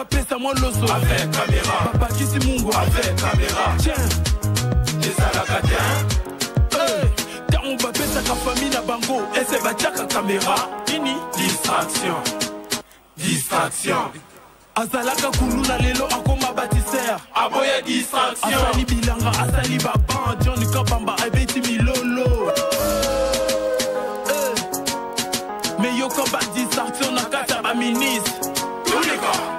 pesa moi loso avec caméra. Papa Kisi Mungo avec caméra. Tiens les alacatins. Quand on va pesa ka famille na bango et c'est bachaka caméra. Nini Distraction. Distraction. Azalaka kuluna lelo akoma bâtisseur. Aboya distraction. Asali bilanga asali baba Johnny Kabamba abeti milolo. Mais yo combat distraction na kata ba ministre. Tous les gars.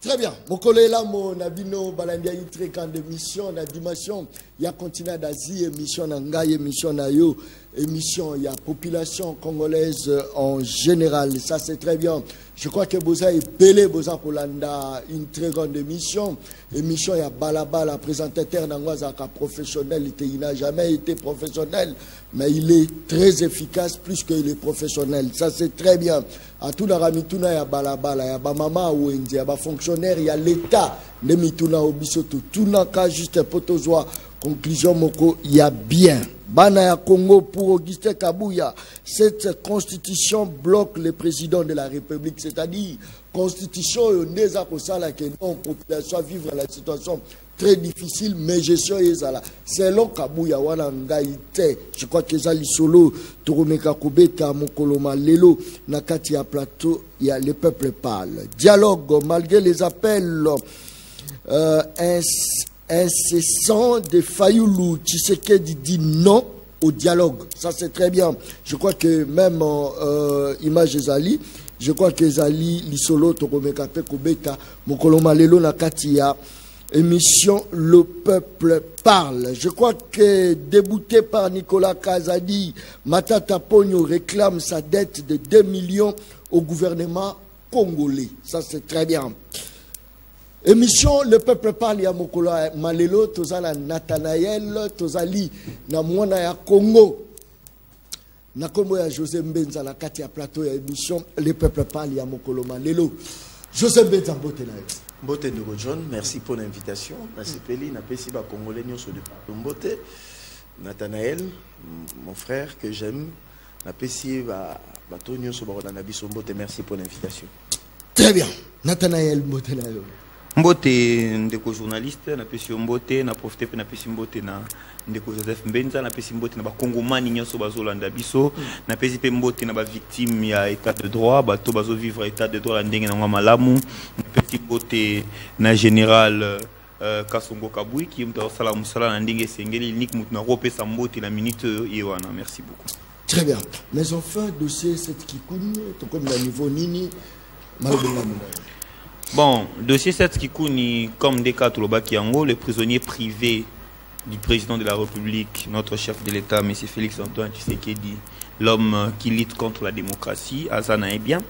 Très bien. Mon collègue là, mon abino balandia une très grande émission, la dimension, il y a continent d'Asie, émission Nangaï, émission Nayo, émission, il y a population congolaise en général. Ça c'est très bien. Je crois que Boza est belé, Boza Kolanda, une très grande émission. Émission, il y a Balaba, la présentateur Nangwazaka professionnel. Il n'a jamais été professionnel, mais il est très efficace plus qu'il est professionnel. Ça c'est très bien. À tout la ramituna, il y a Balaba, il y a Bamama Wendy, il y a fonctionnaire, il y a l'État. Les mituna au bisoto. Tout n'a qu'à juste potozoa. Conclusion Moko, il y a bien. Banaya Congo pour Augustin Kabouya. Cette constitution bloque le président de la République, c'est-à-dire constitution et neza kosala que non population vivre la situation très difficile, mais gestion ezala. Selon Kabouya wana ngaite, je crois que ezali solo Toromeka Kobeta Mokoloma Lelo nakati ya plateau, il y a le peuple parle. Dialogue malgré les appels incessant de Fayoulou Tshisekedi dit non au dialogue. Ça c'est très bien. Je crois que même image Ezali, je crois que Ezali Lisolo Tokomekape Kobeta Mokoloma Lelo Nakatia émission Le Peuple Parle. Je crois que débouté par Nicolas Kazadi, Matata Pogno réclame sa dette de 2 millions au gouvernement congolais. Ça c'est très bien. Émission Le Peuple Parle ya Mokolo Malelo tozala Nathanaël tozali na mwana ya Congo na kombo ya José Mbenza na kati ya plateau ya émission Le Peuple Parle ya Mokolo Malelo. José Mbenza mbote na yo. Mbote Ndoko John, merci pour l'invitation. Na sepeli na pesi ba congolais nyonso de Mbote. Nathanaël, mon frère que j'aime, na pesi ba bato nyonso ba na biso Mbote, merci pour l'invitation. Très bien. Nathanaël mbote na yo. Mbote ndeko journaliste na pesi Mbote na profiter na pesi Mbote na ndeko Joseph Mbenza na pesi Mbote na ba kongomani nyonso bazolanda biso na pesi pe Mbote na ba victime ya état de droit bato bazo vivre état de droit la ndenge na malamu na pesi Mbote na général Kasongo Kabui qui mta sala musala na ndenge sengeli nik mutu na kopesa Mbote na minute yewana. Merci beaucoup. Très bien. Mais enfin dossier cette Kikuni to comme le niveau nini malobela. Bon, dossier 7 Kikuni, comme des cas Kiango, le prisonnier privé du président de la République, notre chef de l'État, M. Félix Antoine Tshisekedi, l'homme qui lutte contre la démocratie, Azana est bien.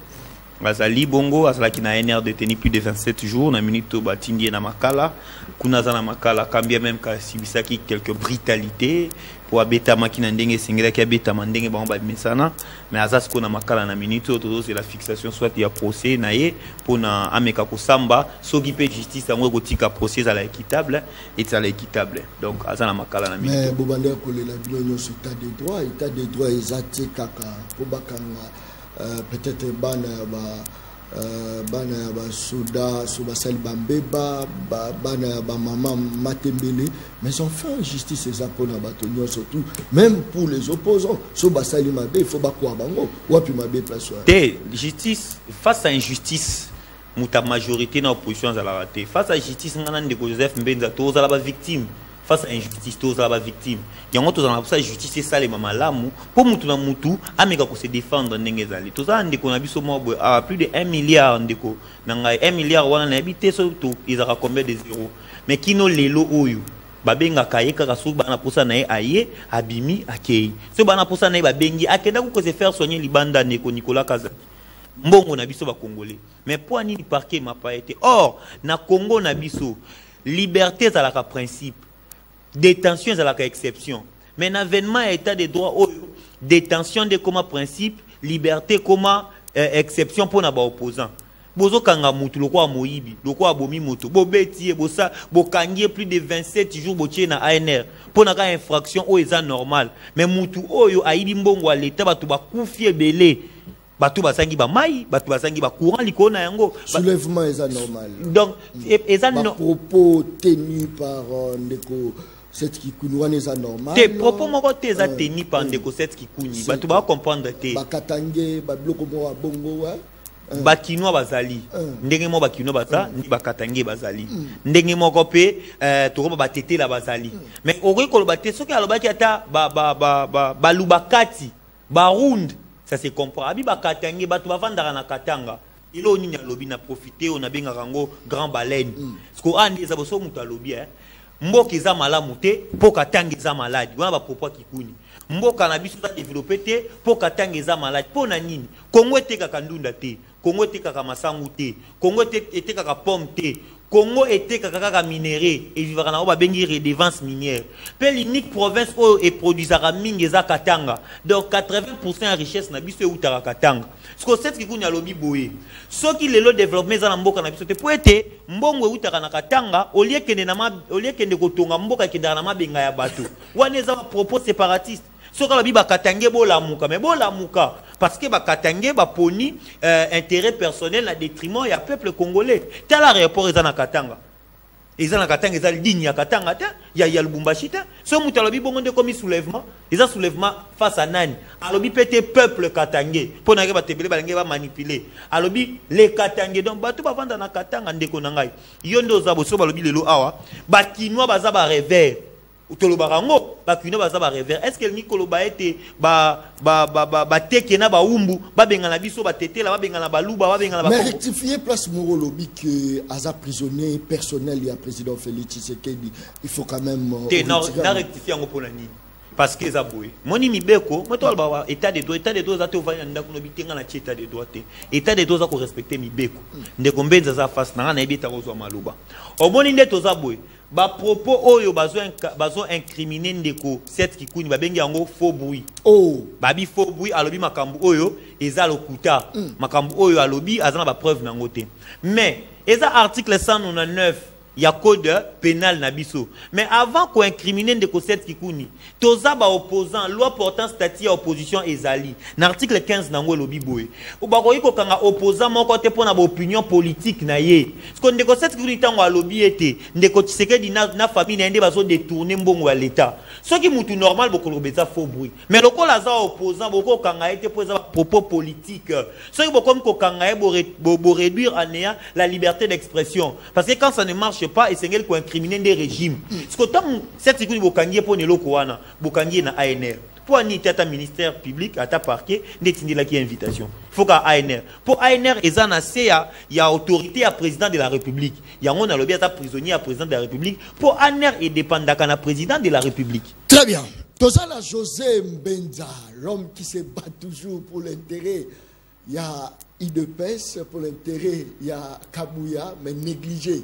Azali Bongo, Azala qui n'a NR détenu plus de 27 jours, na minute Batindi na Makala, Kunazana Makala, quand même Sibisaki quelques brutalités, pour abeta makina ndenge sengela ki abeta mandenge ba mesana, mais Azas ko na Makala na minute autour c'est la fixation soit il y a procès naé pour na ameka ko samba, soki pe justice yango kotika procès à la équitable et à la équitable. Donc Azana Makala na minute. Mais Bobande ko le la bilonyo sur état de droit ezati kaka ko bakanga peut-être bana ba soda sali bambeba bana ba maman matembele, mais enfin justice ezapona bato surtout même pour les opposants so basali mabe il faut bakwa bango wapi mabe place justice face à injustice muta majorité na opposition za la raté face à justice ngana ndeko Joseph Mbenza to za la victime face à injustice to za la victime yango to za na ça justice ça les mamalamu pour mutu na mutu ameka ko se défendre ndenge zali to za ndeko na biso mo à plus de 1 milliard ndeko nanga 1 milliard wana na habité surtout ils aura combien de zéro mais kino lelo oyo babenga kaye kaka so bana posa na aye abimi akei so bana posa na babengi akenda ko se faire soigner libanda ndeko Nicolas Kaza mbongo na biso ba congolais mais pour nini parquet m'a pas été or na Congo na biso liberté za la principe détention za la exception mais l'avènement état de droit détention de comme principe liberté comme exception pour na ba opposant bozo kanga mutu lokwa moyibi lokwa bomi moto bobeti bosa bokangie plus de 27 jours botie na ANR pour na ka infraction o eza normal mais mutu oyo ayibi mbongo à l'état batu ba kufie belé Bato basangi ba mai, bato basangi ba courant likona yango. Soulèvement est normal. Donc eza non. Propos tenus par ndeko cette qui kuni est normal. Tes propos moko te eza tenus par ndeko cette qui kuni. Bato ba comprendre te. Bakatange ba bloko mo bongo wa. Bakinois bazali ndenge mo bakinois baza ni bakatange bazali ndenge moko pe toko batete la bazali mais ori ko ba te soki alobaki ata ba lubakati ba round ça se comprend abi bakatange batu bavandaka na katanga ilo nini alobi na profiter on a benga rango grand baleine parce que andi za boso mutu alobi mboka eza malamu te po katanga eza maladi wana ba propos kikuni mboka na biso ta développer te po katanga eza maladi po na nini Kongo etekaka ndunda te Congo etekaka masangu te Congo etekaka pomme te Congo etekaka kaka minéraux et vivaka na babengi redevance minière pe l'unique province où et produisaka mingi eza Katanga donc 80% ya richesse na biso eutaka Katanga parce que cette kikuni alobi boye soki lelo développement eza na mboka na biso te po ete mbongo eutaka na Katanga olie kende kotonga mboka kendaka na mabenga ya bato wana eza propos séparatiste soki alobi bakatange bolamuka mais bolamuka parce que bakatange baponi intérêt personnel na détriment ya peuple congolais tel aéroport eza na Katanga eza ligne ya Katanga te ya Lubumbashi te so mutu alobi bongo nde komi soulèvement eza soulèvement face à nani alobi pete peuple katangé pona ke batebele balenge ba manipuler alobi les katangé donc bato bavanda na Katanga ndeko na ngai yo ndo za boso balobi lelo awa bakinois baza ba revers Tolobarango, bakino baza ba revers. Est-ce que ni koloba ete ba teke na ba umbu, ba benga na biso ba tete la ba benga na ba luba, ba benga na ba. Mais rectifier place Morolobi que Aza prisonnier personnel il y a président Félix Tshisekedi, il faut quand même na rectifier ngo pona ni. Parce que ça boue. Moni mibeko, moi toi ba état de droit za te ovanya ndako no bitenga na état de droit te. État de droit za ko respecter mibeko. Ndeko mbenza za face na na ebita ko zo maluba. Oboni ndeto za boue. Ba propos oyo bazo incriminer ndeko cette kikuni babengi yango faux bruit. Oh, babi faux bruit alobi makambu oyo eza lokuta. Makambu oyo alobi azana ba preuve nango te. Mais eza article 199 il y a code pénal na biso. Mais avant qu'on incrimine ndeko cette kikuni, toza ba opposant loi portant statut à opposition ezali. Na article 15 nango lobi boye. Ou ba ko kanga opposant moko te pona ba opinion politique na ye. Parce que ndeko cette kikuni tango alobi ete ndeko Tshisekedi na famille na ende bazo détourner mbongo ya l'état. Ce qui mutu normal boko lobeza faux bruit. Mais loko la za opposant boko kanga ete po za propos politique. Ce qui boko ko kanga bo réduire à néant la liberté d'expression. Parce que quand ça ne marche pas et c'est elle qui incrimine des régimes. Parce que tant cette sécurité bokangier pour neloko wana bokangier na ANR. Pour ni tata ministère public à ta parquet n'étindi la qui invitation. Faut qu'à ANR. Pour ANR ezana c'est il y a autorité à président de la République. Il y a on a lobby à ta prisonnier à président de la République. Pour ANR et dépendant kana président de la République. Très bien. Tozala José Mbenza, l'homme qui se bat toujours pour l'intérêt. Il y a IDPS pour l'intérêt, il y a Kabouya mais négligé.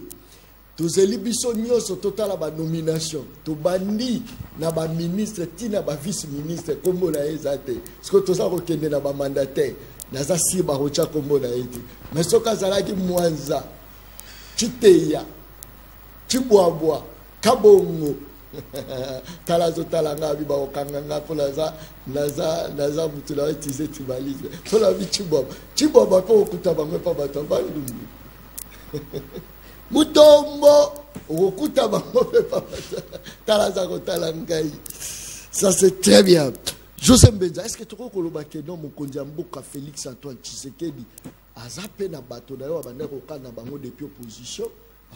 Tozeli biso nyonso totala ba nomination to bandi na ba ministre tina ba vice ministre kombo na ezate siko toza kokende na ba mandataire naza si ba rocha kombo na eti mais soka zalaki mwanza chiteya chibwabwa kabongo tala zotala ngabi ba okanganga pola naza mutula etize tibalize pola bi chibwabwa po okuta bangwe pa bato bandungu Mutombo, okuta bango pepa talaza ko talangai. Ça c'est très bien. José Mbenza, est-ce que tu crois que le bakeno mokonzi mboka Félix Antoine Tshisekedi azape na bato na yo abanda ko kana bango depuis opposition,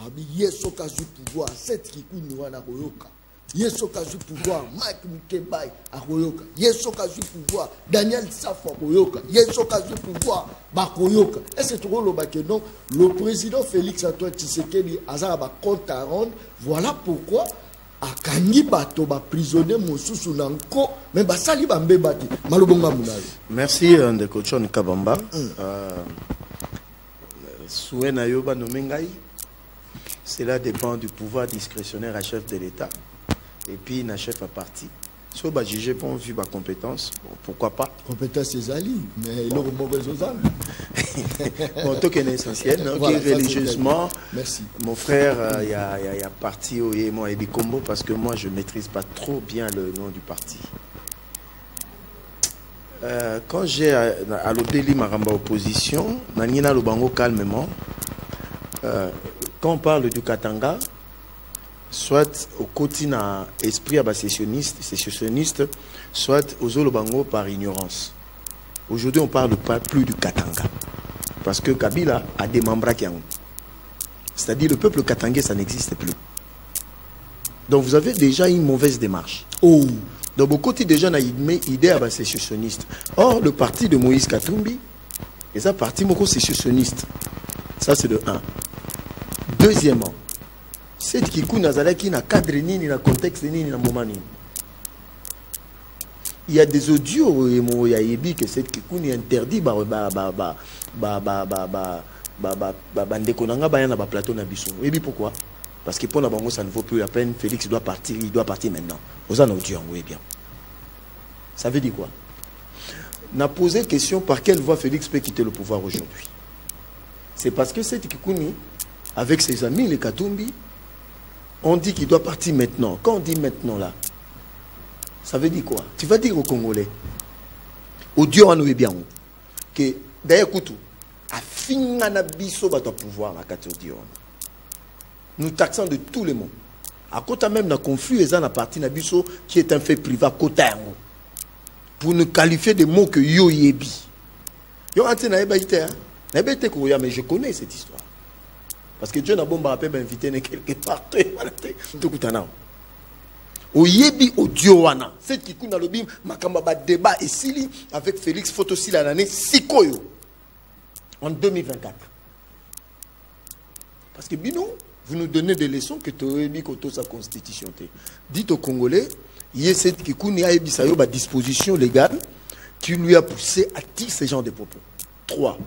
abi yeso kazu pouvoir cette kikuni wana koyoka. Yeso kazu pouvoir Mike Mkebai akoyoka. Yeso kazu pouvoir Daniel Safo akoyoka. Yeso kazu pouvoir bakoyoka. Est-ce que tu vois le bakeno le président Félix Antoine Tshisekedi azala ba compte à rendre. Voilà pourquoi akangi bato ba prisonnier mosusu nanko mais basali ba mbebati malobonga munali. Merci ndeko John Kabamba. Souena yoba nomengai. Cela dépend du pouvoir discrétionnaire à chef de l'État. Et puis, il a chef à parti. Si on va juger pour vu ma compétence, bon, pourquoi pas. Compétence, c'est Ali, mais il a une mauvaise osane. Bon, tout est essentiel. Donc, voilà, religieusement, merci. Mon frère, il y a parti au Yémo et Bikombo parce que moi, je ne maîtrise pas trop bien le nom du parti. Quand j'ai à l'Odeli Maramba opposition, Nanina Lubango calmement, quand on parle du Katanga, soit au quotidien esprit sécessionniste, soit aux Olobango par ignorance. Aujourd'hui, on ne parle pas plus du Katanga. Parce que Kabila a des membres qui ont. C'est-à-dire le peuple katangais, ça n'existe plus. Donc vous avez déjà une mauvaise démarche. Oh. Donc beaucoup de gens ont une idée à sécessionniste. Or, le parti de Moïse Katumbi est un parti sécessionniste. Ça, c'est de 1. Deuxièmement, c'est qui n'a cadre ni na contexte ni na moment ni. Il y a des audios et il y a dit que cette Kikouni interdit plateau na biso. Et puis pourquoi? Parce que pour la banque ça ne vaut plus la peine. Félix doit partir, il doit partir maintenant. Aux en audio, oui bien. Ça veut dire quoi? On a posé question par quelle voie Félix peut quitter le pouvoir aujourd'hui. C'est parce que cette Kikouni, avec ses amis les Katumbi, on dit qu'il doit partir maintenant. Quand on dit maintenant là, ça veut dire quoi? Tu vas dire aux Congolais, au Dieu en nous bien, que d'ailleurs, écoute, à fin biso bato pouvoir na kati Dieu. Nous taxons de tous les mots. À côté même d'un conflit, ils ont la partie na biso qui est un fait privé à côté pour nous qualifier de mots que yo yebi. Yo ante na ebaïté, na ebaïté ko ya, mais je connais cette histoire. Parce que Dieu n'a bon rappel invité quelque part. Tout kutana. Au yebi au Diowana, c'est qui kuna lobim makamba ba débat et sili avec Félix Fotosi la l'année sikoyo en 2024. Parce que bino, vous nous donnez des leçons que tu as koto sa constitution. Dites aux Congolais, il y a cette qui kuna a ebisayo ba disposition légale qui lui a poussé à dire ce genre de propos. 3.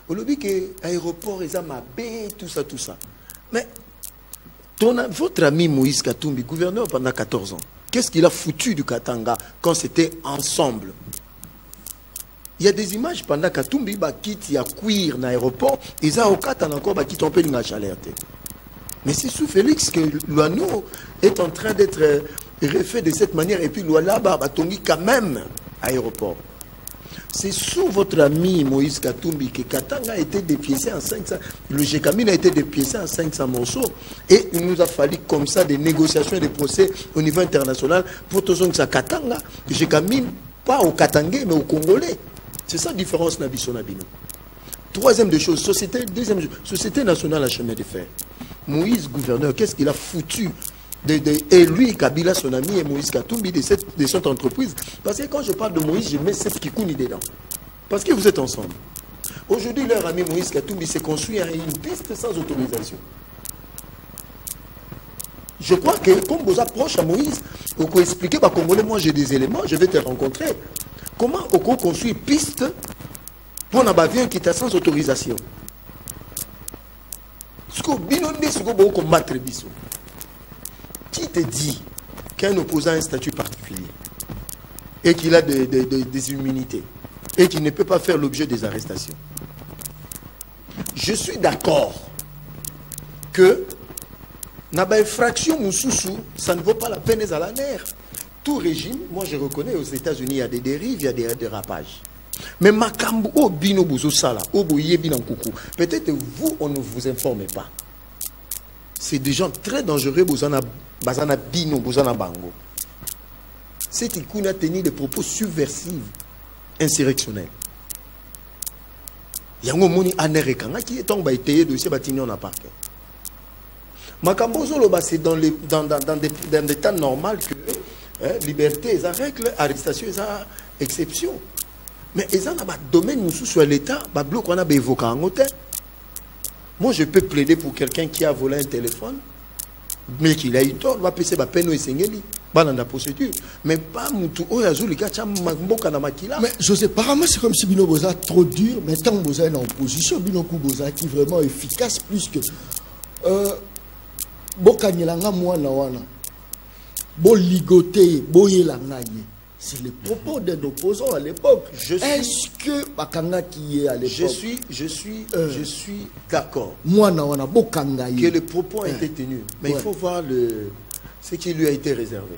Au lobby que aéroport et tout ça. Mais votre ami Moïse Katumbi, gouverneur pendant 14 ans, qu'est-ce qu'il a foutu du Katanga quand c'était ensemble? Il y a des images pendant Katumbi, il y a cuir dans l'aéroport, et ça, au Katanga, encore, il on peut l'alerter. Mais c'est sous Félix que l'Ouano est en train d'être refait de cette manière, et puis l'Ouala, Tongi quand même à l'aéroport. C'est sous votre ami Moïse Katumbi que Katanga a été dépiécé en 500. Le Gécamine a été dépiécé en 500 morceaux. Et il nous a fallu comme ça des négociations et des procès au niveau international pour tout ça Katanga. Le Gécamine, pas au Katangais, mais au Congolais. C'est ça la différence Nabiso Nabino. Troisième des choses, Société nationale à chemin de fer. Moïse, gouverneur, qu'est-ce qu'il a foutu et lui, Kabila, son ami, et Moïse Katumbi de cette entreprise. Parce que quand je parle de Moïse, je mets cette Kikouni dedans. Parce que vous êtes ensemble. Aujourd'hui, leur ami Moïse Katumbi s'est construit une piste sans autorisation. Je crois que, comme vous approchez à Moïse, vous pouvez expliquer, Congolais, moi j'ai des éléments, je vais te rencontrer. Comment on construit une piste pour un avion qui est sans autorisation? Ce que vous combattre biso. Qui te dit qu'un opposant a un statut particulier et qu'il a des immunités et qu'il ne peut pas faire l'objet des arrestations? Je suis d'accord que Naba infraction Moussoussou, ça ne vaut pas la peine à la nerf. Tout régime, moi je reconnais aux États-Unis, il y a des dérives, il y a des dérapages. Mais Makambo, oh bino bozo sala, oh boye binan coucou. Peut-être vous, on ne vous informe pas. C'est des gens très dangereux, Bazana Bino, Bozana Bango. C'est qu'il a tenu des propos subversifs, insurrectionnels. Yango Moni Anerekanga qui est en baïté de ces bâtiments en parquet. Makambo Zoloba, c'est dans des temps normaux que liberté, ils ont règle, arrestation, ils ont exception. Mais ils ont un domaine sur l'État, un bloc qu'on a évoqué en hôtel. Moi, je peux plaider pour quelqu'un qui a volé un téléphone, mais qu'il a eu tort, va passer la peine dans la procédure. Mais pas Moutou, mais je sais pas, c'est comme si Bino Boza trop dur, mais tant Boza est en opposition, Bino Boza qui est vraiment efficace, plus que Bokanyelanga Mwana Wana, Bo ligoté, Boyelanga. C'est le propos d'un opposant à l'époque. Est-ce que Bakanga qui est à l'époque? Je suis d'accord que le propos a été tenu. Mais il faut voir ce qui lui a été réservé.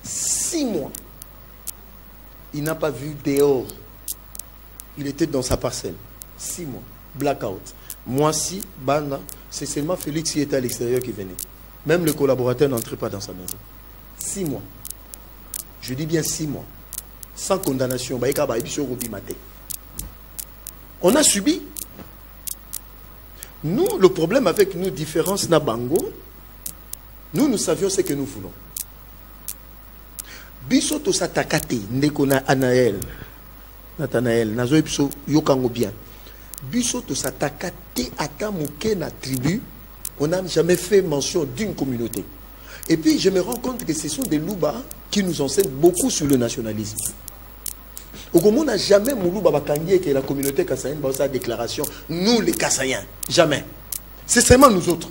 6 mois. il n'a pas vu dehors. Il était dans sa parcelle. 6 mois. Blackout. Moi, si, Bana, c'est seulement Félix qui était à l'extérieur qui venait. Même le collaborateur n'entrait pas dans sa maison. 6 mois. Je dis bien 6 mois. Sans condamnation. On a subi. Nous, le problème avec nos différences Nabango, nous savions ce que nous voulons. Biso to satakate, ndekona Anaël, Nathanaël, nazo biso yokango bien. Biso to satakate ata moke na tribu, on n'a jamais fait mention d'une communauté. Et puis je me rends compte que ce sont des loubas qui nous enseignent beaucoup sur le nationalisme. Au Congo, on n'a jamais moulouba bakangié que la communauté kassaïenne va sa déclaration, nous les Kassaïens, jamais. C'est seulement nous autres.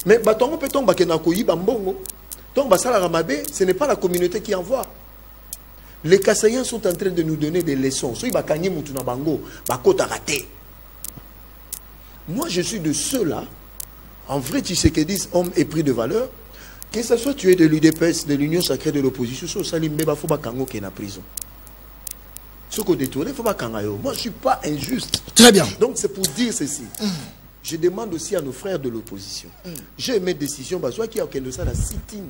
Mais batongo peton bakenakoyi bambongo. Donc, ce n'est pas la communauté qui envoie. Les Kassaïens sont en train de nous donner des leçons. Moi, je suis de ceux-là, en vrai, tu sais qu'ils disent homme et prix de valeur, que ce soit tu es de l'UDPS, de l'Union sacrée de l'opposition, il faut pas qu'il y ait en prison. Ce qu'on détourne, il faut pas qu'il y ait. Moi, je ne suis pas injuste. Très bien. Donc, c'est pour dire ceci. Je demande aussi à nos frères de l'opposition. J'ai mes décisions, soit qui a aucun de ça, la sit-in.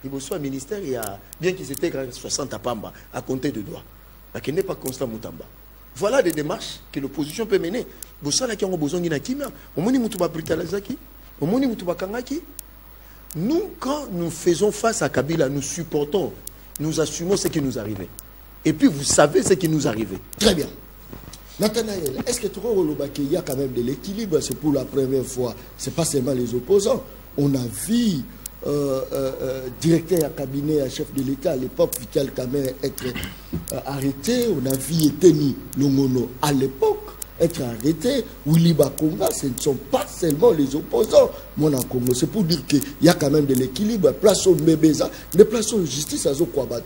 Il y a un ministère, il y a, bien qu'ils étaient 60 à Pamba, à compter de doigts. Mais qui n'est pas constant Moutamba. Voilà des démarches que l'opposition peut mener. Nous, quand nous faisons face à Kabila, nous supportons, nous assumons ce qui nous arrivait. Et puis, vous savez ce qui nous arrivait. Très bien. Nathanaël, est-ce que tu crois qu'il y a quand même de l'équilibre? C'est pour la première fois. Ce n'est pas seulement les opposants. On a vu directeur à cabinet, à chef de l'État à l'époque, Vital Kamerhe être arrêté. On a vu Eteni Longono à l'époque être arrêté. Willy Bakonga, ce ne sont pas seulement les opposants. Mon Congo, c'est pour dire qu'il y a quand même de l'équilibre. Place au Mbébeza, mais place au justice à Zokwaba.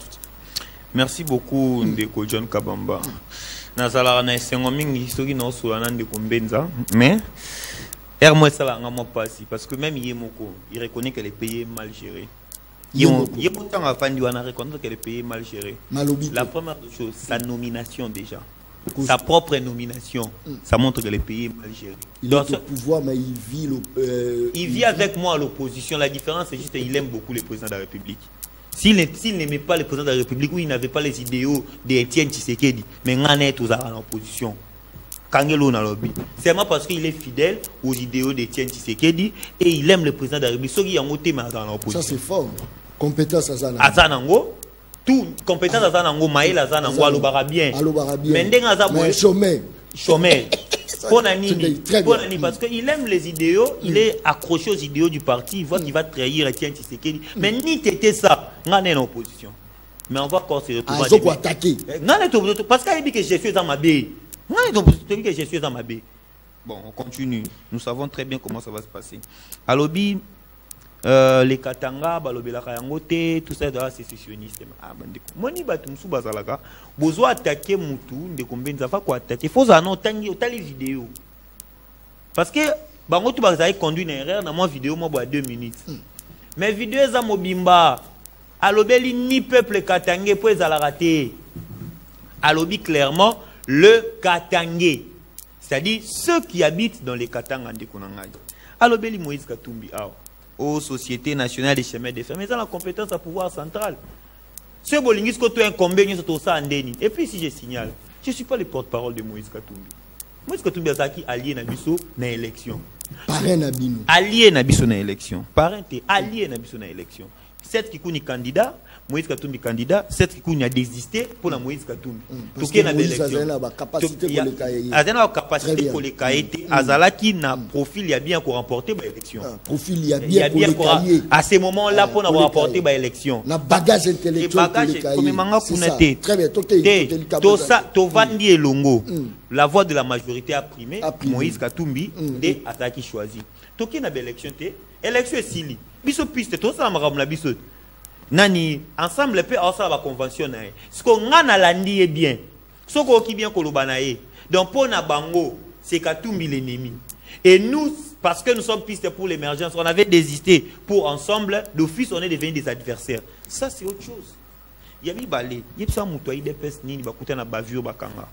Merci beaucoup, Ndeko John Kabamba. Nazala na esengo mingi soki na osolana Ndeko Mbenza, mais moi ça va passer parce que même Yemoko, il reconnaît que les pays est mal géré. Yemoko tant avant de reconnaître que les pays est mal géré. La première chose, sa nomination déjà. Sa propre nomination, ça montre que le pays est mal géré. Il a le pouvoir, mais il vit avec moi à l'opposition. La différence, c'est juste qu'il aime beaucoup le président de la République. S'il n'aimait pas le président de la République, ou il n'avait pas les idéaux d'Étienne Tshisekedi, mais il est toujours en opposition. C'est parce qu'il est fidèle aux idéaux d'Étienne Tshisekedi et il aime le président de la République. Ça, c'est fort. Compétence à Zanango. Azanango. Tout compétence à Zanango, Maël à Zanango, à l'Obarabien. Mais chômeur. Parce qu'il aime les idéaux, il est accroché aux idéaux du parti, il voit qu'il va trahir Etienne Tshisekedi. Mais ni t'étais ça, on est en opposition. Mais on va encore se retrouver. Attaquer. Parce qu'il dit que je suis dans ma baie. Que je suis dans ma baie. Bon, on continue. Nous savons très bien comment ça va se passer. À l'objet, les Katanga, la Kayangote, tout ça, c'est sécessionniste. Moi, je suis besoin d'attaquer Moutou, de combien de fois attaquer. Il faut attaquer les vidéos. Parce que, tu vas conduire une erreur dans ma vidéo, moi, 2 minutes. Mais vidéo, ça m'a à l'objet, ni peuple Katangé, pour les rater. À l'objet, clairement, le Katangé. C'est-à-dire ceux qui habitent dans les Katanga de Konangay. À l'objet, Moïse Katumbi, aux sociétés nationales des chemins de fer, mais ils ont la compétence à pouvoir central. Ce Bolingis, quand tu as un combien, et puis si je signale, je ne suis pas le porte-parole de Moïse Katumbi. Moïse Katumbi est allié Nabiso dans l'élection. Parrain Nabino. Allié Nabiso dans l'élection. Parrain, allié Nabiso dans l'élection. 7 qui est candidat, Moïse Katumbi candidat, 7 qui a désisté pour la Moïse Katumbi. Parce que Moïse a la capacité pour les cahiers. Il a la capacité pour les cahiers. Azalaki n'a profil, il y a bien qu'on remporter l'élection. Profil, il y a bien pour les cahiers. À ce moment-là, pour avoir remporté l'élection. La bagage intellectuel pour les cahiers. Très bien. Tovandi et Longo, la voix de la majorité a primé. Moïse Katumbi, et Azalaki choisi. Toki n'a l'élection. Élection est sili. Biso piste, tout ça m'a biso. Nani, ensemble, peut avoir la convention. Ce qu'on a landi est bien. Ce qu'on a bien kolobanaye. Donc, pour Nabango, c'est Katumbi l'ennemi. Et nous, parce que nous sommes pistes pour l'émergence, on avait désisté pour ensemble, d'office, on est devenus des adversaires. Ça, c'est autre chose. yabi balé yebisa muto IDPS nini bakuta na bavio bakanga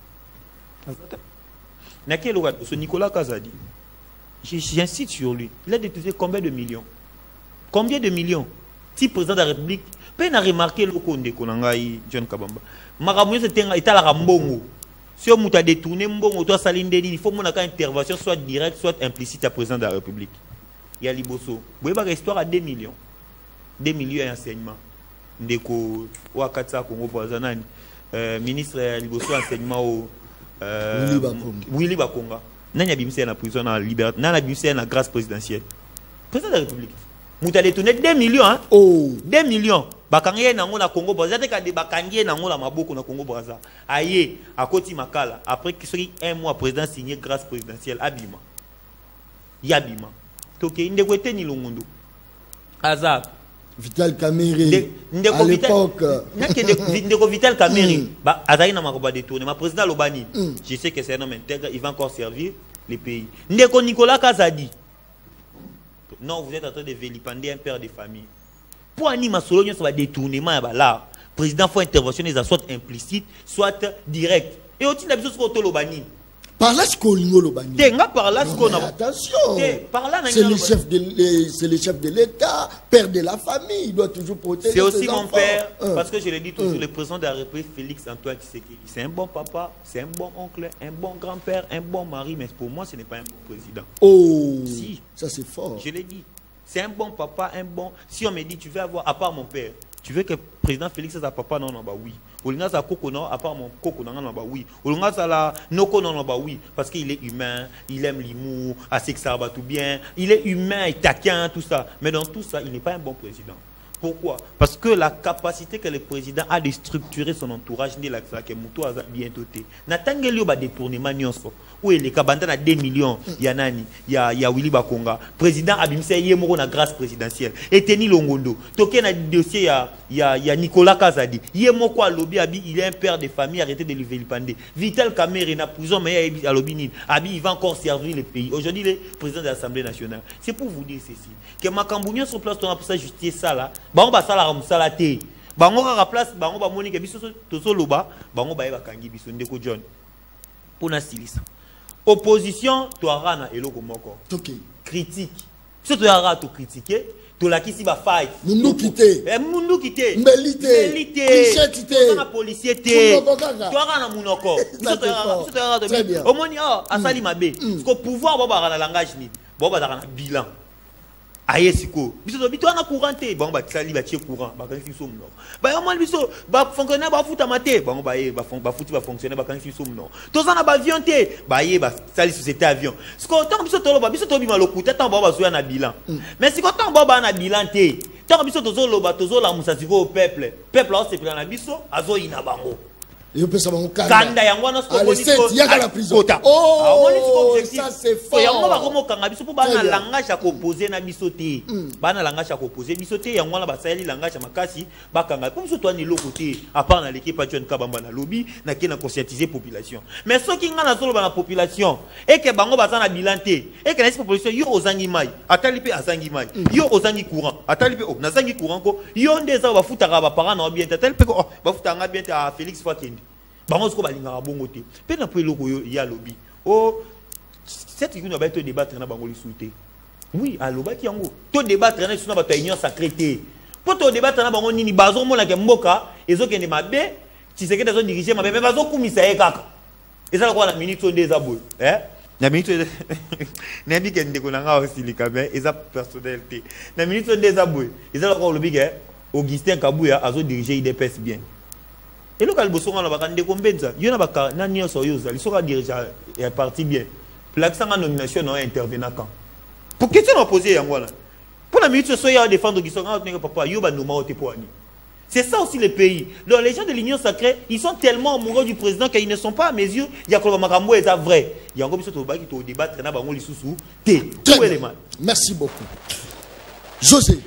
na quel local ce Nicolas Kazadi j'insiste sur lui, il a détourné combien de millions? Combien de millions? Si président de la République peine à remarquer le Konde Konangai John Kabamba Maramouye c'était la Rambongo. Si on a détourné Mbongo toi Salindeni, il faut mon intervention soit directe soit implicite à président de la République. Il y a Liboso. Vous voyez histoire à 2 millions. 2 millions d'enseignement. Ndeko Wakatsa Congo Brazanani ministre Liboso enseignement au Willy Bakonga. Nani a bimsé na prison na liberté, nani a bimsé na grâce présidentielle. Président de la République. Mouta détourné 2 millions hein. Oh, 2 millions. Bakangé na ngo na Congo Brazza te ka de bakangé na ngo la maboko na Congo Brazza. Aye, à Koti Makala, après que soit un mois président signé grâce présidentielle abima. Yabima. Toké ndekwe ni longondo. Azab Vital Kamerhe à l'époque ndeko Vital Kamerhe ba azali na makoba détourné ma président Lobani je sais que c'est un homme intègre il va encore servir les pays ndeko Nicolas Kazadi non vous êtes en train de vilipender un père de famille pour anima solo nyonso ba détournement ya bala président faut intervention les soit implicite soit direct et aussi na biso ko to Lobani par là ce qu'on Lobani par là ce qu'on a attention c'est le chef de l'État père de la famille il doit toujours protéger c'est aussi ses mon enfants. Père parce que je l'ai dit toujours le président de la République Félix Antoine Tshisekedi c'est un bon papa c'est un bon oncle un bon grand-père un bon mari mais pour moi ce n'est pas un bon président. Oh si ça c'est fort je l'ai dit c'est un bon papa un bon si on me dit tu veux avoir à part mon père tu veux que le président Félix soit papa non bah oui Olinga sa koko non à part mon koko non bah oui Olinga sa la noko non bah oui parce qu'il est humain il aime l'humour assez que ça va tout bien il est humain et taquin tout ça mais dans tout ça il n'est pas un bon président. Pourquoi? Parce que la capacité que le président a de structurer son entourage n'est la que Moutou a bien doté. Natangeli ba détournement nyonso. Où il est kabanda na 2 millions ya nani ya Willy Bakonga. Président abimse yemoko na grâce présidentielle. Eteni Longondo. Toké na dossier ya Nicolas Kazadi. Yemoko a lobby abi il est un père de famille arrêtez de lui vilipender. Vital Kamerhe na prison mais à lobby ni. Abi il va encore servir le pays. Aujourd'hui il est président de l'Assemblée nationale. C'est pour vous dire ceci que Makambunyo sur place pour ça justice ça là. Bango ba sala musala te bango ka place bango ba moni ke biso tozo loba bango ba yeba kangi biso ndeko John pona stilisa opposition to arana eloko moko OK critique biso to yara to critiquer to la kisi ba fight mundu kité mbelité to na policier te to arana munoko biso to yara to omoni asali mabe parce que pouvoir ba ba na langage ni ba na bilan aye siko biso to bitwana couranté bon ba tsali ba tie courant ba kan fiso mno ba yo mal biso ba fonctionnaire ba futa mate bon ba ye ba futi ba fonctionnaire ba kan fiso mno to zana ba avion te ba ye ba tsali société avion siko tant biso to lo ba biso to bima lokuta tant ba zo ya na bilan mais siko tant ba na bilan te tant biso to zo lo ba to zo la musa siko au peuple a se prendre na biso azo ina bango il peut savoir kanda yango na siko il y a la prison oh ça c'est fort yango ba komo kanga biso pour bana langage à composer na biso te bana langage à composer biso te yango na ba sali langage makasi ba kanga comme so toi ni lokoté à part na l'équipe John Kabamba na lobby na ki na conscientiser population mais ceux qui ngana solo ba na population et que bango ba na bilan te et que la population yo ozangi mai atali pe azangi mai yo ozangi courant atali pe na zangi courant ko yo ndeza ba futaka ba parents na bien atali pe ko ba futanga bien à Félix Fakendi bango ko balinga bongo te pe na pe loko yo ya lobby oh cette qui nous va être débattre na bango lisouté oui aloba ki yango to débattre na suna bato union sacrée te pour to débattre na bango nini bazo mona ke mboka ezokende mabe Tshisekedi azo diriger mabe mais bazo kumisa ye kaka ezala kwa na minute onde eza boy na minute na bi kende ko nanga aussi likame eza personnalité na minute onde eza boy ezala kwa lobby ke Augustin Kabuya azo diriger IDPS bien. Et le cas de la bacande combenza, il y a pas nani soyoza, il sera dirigeant et parti bien. L'accent en nomination non intervenant quand. Pour question opposée yangola. Pour la minute soya défendre qui sont papa yoba no maote poani. C'est ça aussi le pays. Donc les gens de l'Union sacrée, ils sont tellement amoureux du président qu'ils ne sont pas à mes yeux. Il y a quoi makambo est vrai. Il y a encore biso to ba qui to débattre na bango lisusu. Merci beaucoup. José.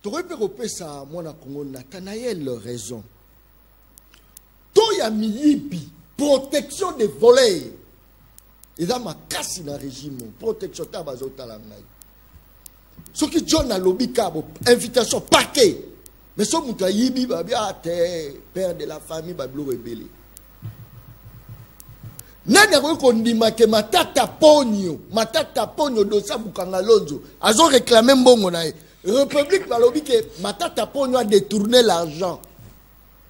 Tu aurais pu repérer ça moi na Congo Nathanaël raison. Toya miyibi protection des voleurs. Et là ma casse dans régime protection tabazo talangai. Ce qui John a lobby cabo invitation paquet Mais ce muta yibi ba bien père de la famille ba blo rebelle. Nani ko kondima ke matata ponyo dosa Bukanga Lonzo azo réclamer mbongo na République balobi ke matata ponyo a détourné l'argent.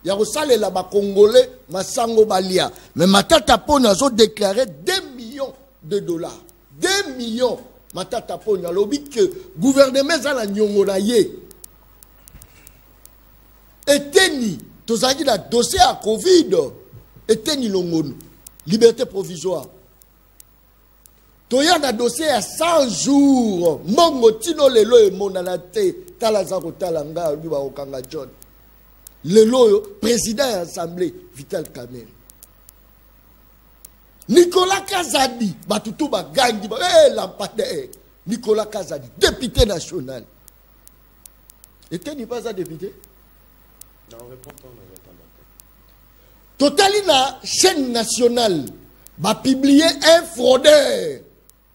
Ya resale la ba congolais masango balia mais matata ponyo azo déclaré 2 millions de dollars. 2 millions matata ponyo alobi ke gouvernement za la nyongo na ye. Eteni tozaki na dossier à Covid eteni longono. Liberté provisoire. Toya na dossier à 100 jours. Mongo tino lelo e monanate talazako talanga biba okanga John. Lelo président de l'Assemblée Vital Kamerhe. Nicolas Kazadi batutu ba gangi ba lampade. Nicolas Kazadi député national. Était-il pas un député? Non, répondons. Totali na chaîne nationale va publier un fraudeur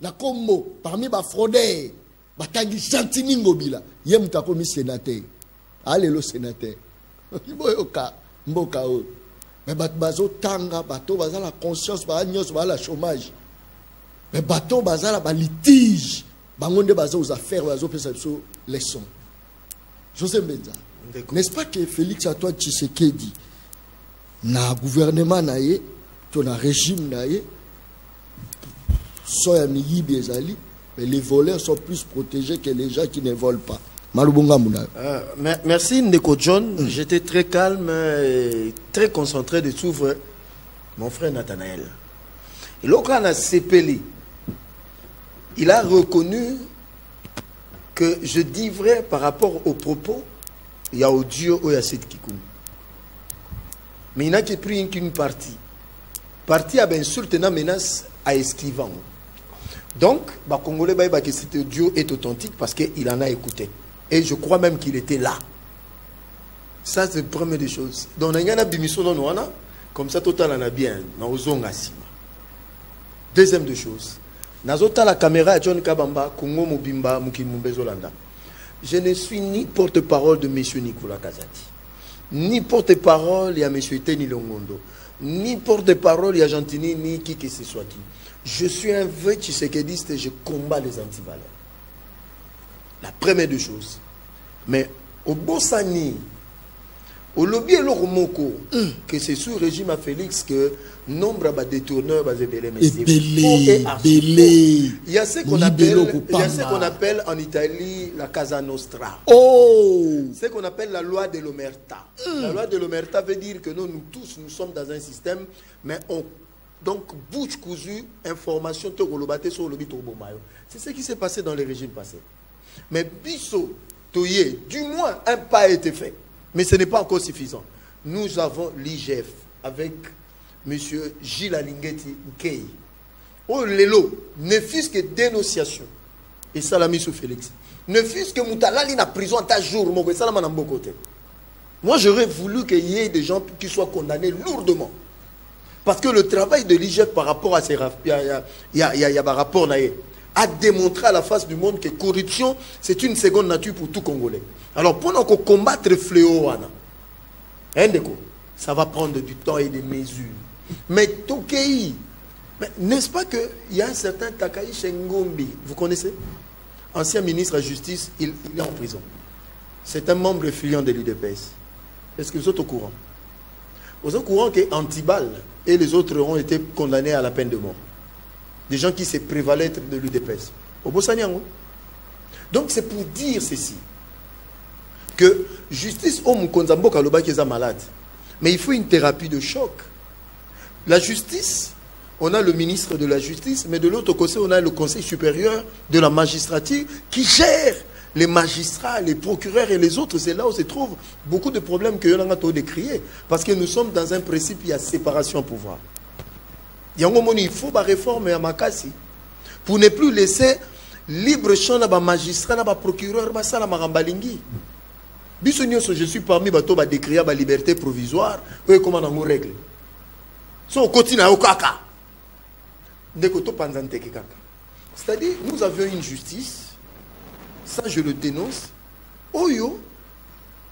na Combo parmi ba fraudeur batangi Santini Ngobila ye mutako mi sénateur alelo sénateur iboyoka mboka o mais bazo tanga bato bazala conscience ba nyos ba la chômage mais bato bazala ba litige bangonde bazo aux affaires bazo pesa so leçon José Mbenza n'est-ce pas que Félix Antoine Tshisekedi na gouvernement na ye to na régime na ye so ya miyibi ezali mais les voleurs sont plus protégés que les gens qui ne volent pas. Malubunga Muna. Merci Ndeko John, j'étais très calme et très concentré de suivre mon frère Nathanaël. Et lorsqu'on a Sepeli, il a reconnu que je dis vrai par rapport aux propos, il y a audio ou il y a cette Kikoum. Mais il n'a que pris qu'une partie. Partie a bien sûr une menace à esquivant. Donc, les Congolais disent que cet audio est authentique parce qu'il en a écouté. Et je crois même qu'il était là. Ça, c'est la première des choses. Donc, il y a une bimission dans nous, comme ça, total en a bien. Deuxième des choses. Nazota la caméra John Kabamba, Congo Mobimba, Mukimumbe Zolanda. Je ne suis ni porte-parole de M. Nicolas Kazadi. Ni porte-parole, il y a M. Teni Longondo. Ni porte-parole, il y a Gentini, ni qui que ce soit qui. Je suis un vrai tshisekediste et je combats les antivaleurs. La première des choses. Mais au Bossani, au lobby et l'Oromoko, que c'est sous le régime à Félix que nombre de détourneurs va se belé. Il y a ce qu'on appelle en Italie la Casa Nostra. Ce qu'on appelle la loi de l'Omerta. La loi de l'Omerta veut dire que nous tous, nous sommes dans un système, mais on donc bouche cousue, information, sur le c'est ce qui s'est passé dans les régimes passés. Mais Bisso, Toye, du moins un pas a été fait. Mais ce n'est pas encore suffisant. Nous avons l'IGF avec M. Gilles Alingeti Nkei. Oh, Lelo, ne fût-ce que dénonciation. Et ça l'a mis sous Félix. Ne fût-ce que Moutalali na prison en ta jour, ça l'a mis en bon côté. Moi, j'aurais voulu qu'il y ait des gens qui soient condamnés lourdement. Parce que le travail de l'IGF par rapport à ces rapports, il y a un rapport a démontré à la face du monde que corruption, c'est une seconde nature pour tout Congolais. Alors, pendant qu'on combatte le fléau, ça va prendre du temps et des mesures. Mais Tokei, n'est-ce pas qu'il y a un certain Takaï Shengombi, vous connaissez? Ancien ministre de la Justice, il est en prison. C'est un membre filiant de l'UDPS. Est-ce que vous êtes au courant? Vous êtes au courant qu'Antibal et les autres ont été condamnés à la peine de mort. Des gens qui se prévalaient de l'UDPS. Au Bossaniango. Donc c'est pour dire ceci. Que justice, on Konzambo Kaloba qui est malade. Mais il faut une thérapie de choc. La justice, on a le ministre de la Justice, mais de l'autre côté, on a le Conseil supérieur de la magistrature qui gère les magistrats, les procureurs et les autres. C'est là où se trouvent beaucoup de problèmes que l'on a décriés. Parce que nous sommes dans un principe, il y a séparation de pouvoir. Il faut une réforme à Makasi pour ne plus laisser libre champ à les magistrats, les procureurs, les marambalingi. Je suis parmi les gens qui décrire la liberté provisoire. Comment on règle? Si on continue à Okaka. C'est-à-dire, nous avions une justice, ça je le dénonce. Oyo,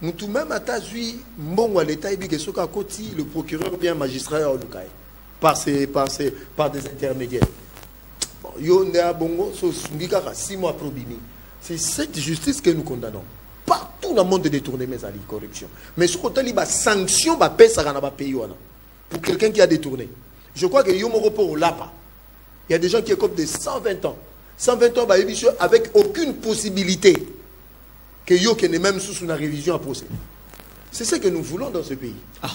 mutu même atazui mbongo à l'état et que soka koti le procureur ou bien magistrat au Lukai par des intermédiaires. Bon, yo ndea bongo so sungika 6 mois probini. C'est cette justice que nous condamnons. Partout dans le monde de détourner mes alliés corruption. Mais ce côté là, sanction va payer ça dans pays pour quelqu'un qui a détourné. Je crois que yo moko pour lapa. Il y a des gens qui écopent de 120 ans. 120 ans bah avec aucune possibilité que yo qui n'est même sous une révision à procès. C'est ce que nous voulons dans ce pays. Ah,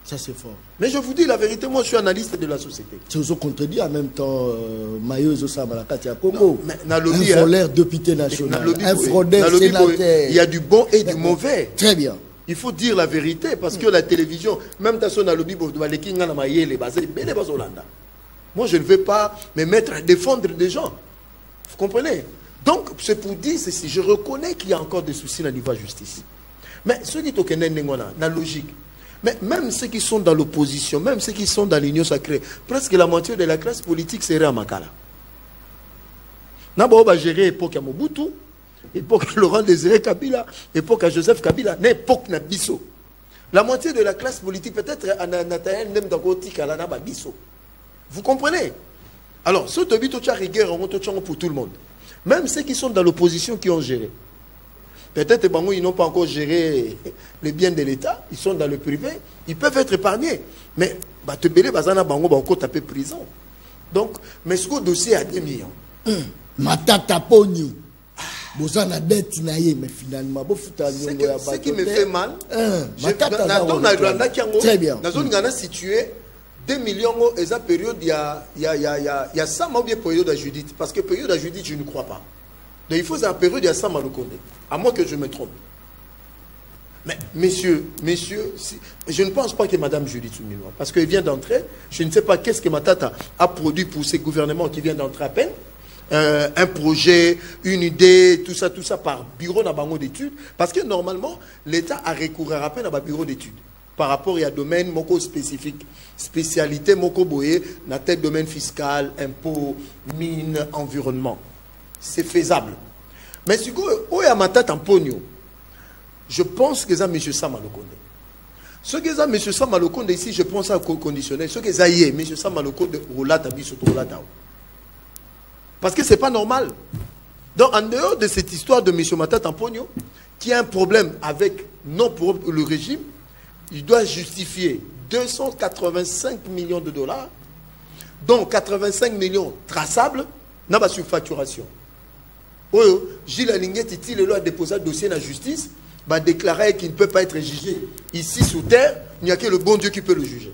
ça c'est fort. Mais je vous dis la vérité, moi je suis analyste de la société. Tu vous contredit en même temps Mayo Zosama la Katia Congo. Un volaire député national, un fraudeur sénateur. Il y a du bon et du mauvais. Très bien. Il faut dire la vérité parce que la télévision, même dans son lobby, moi je ne vais pas me mettre à défendre des gens. Vous comprenez? Donc c'est pour dire ceci, je reconnais qu'il y a encore des soucis au niveau de la justice. Mais ceux qui sont la logique. Mais même ceux qui sont dans l'opposition, même ceux qui sont dans l'union sacrée, presque la moitié de la classe politique serait à Makala. Nabo va gérer l'époque à Mobutu, l'époque à Laurent Désiré Kabila, l'époque à Joseph Kabila, l'époque à Bisso. La moitié de la classe politique, peut-être à Nathalie Ndemdakoti Kalana Bisso. Vous comprenez? Alors, ceux de Bito rigueur pour tout le monde. Même ceux qui sont dans l'opposition qui ont géré. Peut-être ils n'ont pas encore géré les biens de l'État, ils sont dans le privé, ils peuvent être épargnés. Mais te belé bazana bango ba encore taper prison. Donc, mais ce dossier à 2 millions. Matata pogno. Bozana dette naie mais finalement ce qui me fait mal. Très bien. Dans zone Ghana situé 2 millions et ça période il y a ça m'a bien période à Judith parce que période à Judith je ne crois pas. Donc il faut la période à Sam Malokonde, à moins que je me trompe. Mais messieurs, je ne pense pas que Madame Judith Souminois, parce qu'elle vient d'entrer, je ne sais pas qu'est-ce que Matata a produit pour ces gouvernements qui viennent d'entrer à peine, un projet, une idée, tout ça par bureau dans bango d'études, parce que normalement l'État a recouru à peine à un bureau d'études par rapport à un domaine moko spécifique, spécialité moko boye, dans tel domaine fiscal, impôts, mines, environnement. C'est faisable. Mais si vous avez ma tête en pognon, je pense que c'est M. Samalokonde. Ce que c'est M. Samalokonde ici, je pense à conditionnel. Ce que c'est M. Samalokonde, parce que ce n'est pas normal. Donc, en dehors de cette histoire de M. Matat Tampogno, qui a un problème avec le régime, il doit justifier 285 millions de dollars, dont 85 millions traçables, n'a pas surfacturation. Gilles Alinguet, il a déposé un dossier dans la justice, va déclarer qu'il ne peut pas être jugé ici sous terre, il n'y a que le bon Dieu qui peut le juger.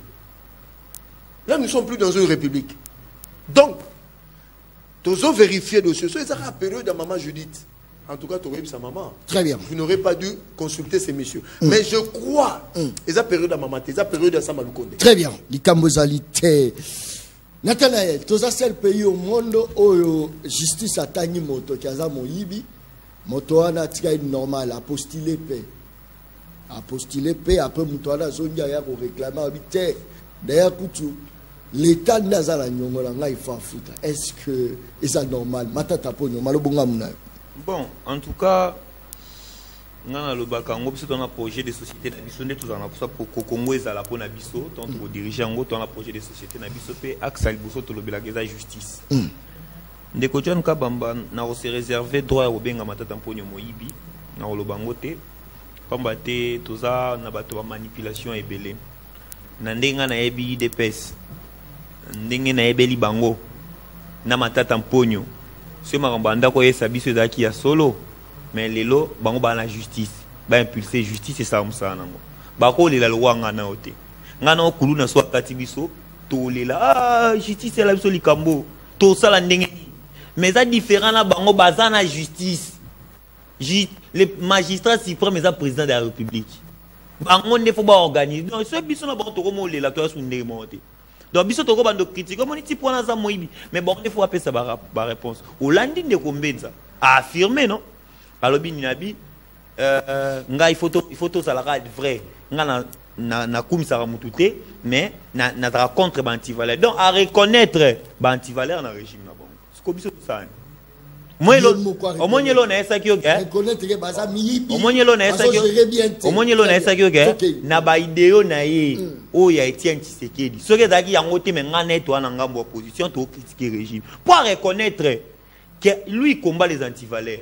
Là, nous ne sommes plus dans une république. Donc, tous vérifier le dossier. C'est la période de maman Judith. En tout cas, tu aurais eu sa maman. Très bien. Vous n'aurez pas dû consulter ces messieurs. Mais je crois, c'est la période de maman, c'est la période de Samaloukonde. Très bien. L'Ikambozalité. Nathanaël, tous les seuls pays au monde où justice a tani moto qui a moyibi, moto ana tika normal apostiller paix. Apostiller paix après moto ana zonga ya ko réclamer habité. D'ailleurs l'État nazala nyongola ngai fa futa. Est-ce que c'est normal? Matata ponyo malobonga muna. Bon, en tout cas, ngana lobaka ngo biso tona projet de société na biso nde tozana pour ça pour Congo ezala pona biso tant pour diriger ngo tona projet de société na biso pe axe liboso to lobela keza justice. Ndeko John Kabamba na se réserver droit au benga matata mponyo moyibi na lobango te pamba te toza na bato ba manipulation ebele na ndenga na yebi DPS ndenge na yebeli bango na matata mponyo ce marambanda ko yesa biso ezaki ya solo. Mais lelo bango ba la justice ba impulser justice et ça msa nango ba ko lela lwa ngana ote ngana okulu na so kati biso to lela justice la biso likambo to sala ndenge mais ça différent na bango baza na justice le magistrat suprême est président de la république bango ne faut pas organiser donc ce biso na bango to ko lela to asu ndenge monte donc biso to ko bando critique comme ti point na za moyibi mais bon il faut appeler ça ba réponse Olandi de kombenza a affirmer non. Alors binabi nga il faut tout ça la vrai nga na kumisa mutute mais na contre antivaleur donc à reconnaître antivaleur dans régime na bon ce que biso ça Moi, au moins, il a ça qui est. Au moins, il a ça qui est. Au moins, il a ça qui est. Na ba idéo na ye. Oh, il y a Etienne Tshisekedi. Ce que Zaki a monté, mais on est toi en opposition, tu critiques le régime. Pour reconnaître que lui combat les antivaleurs.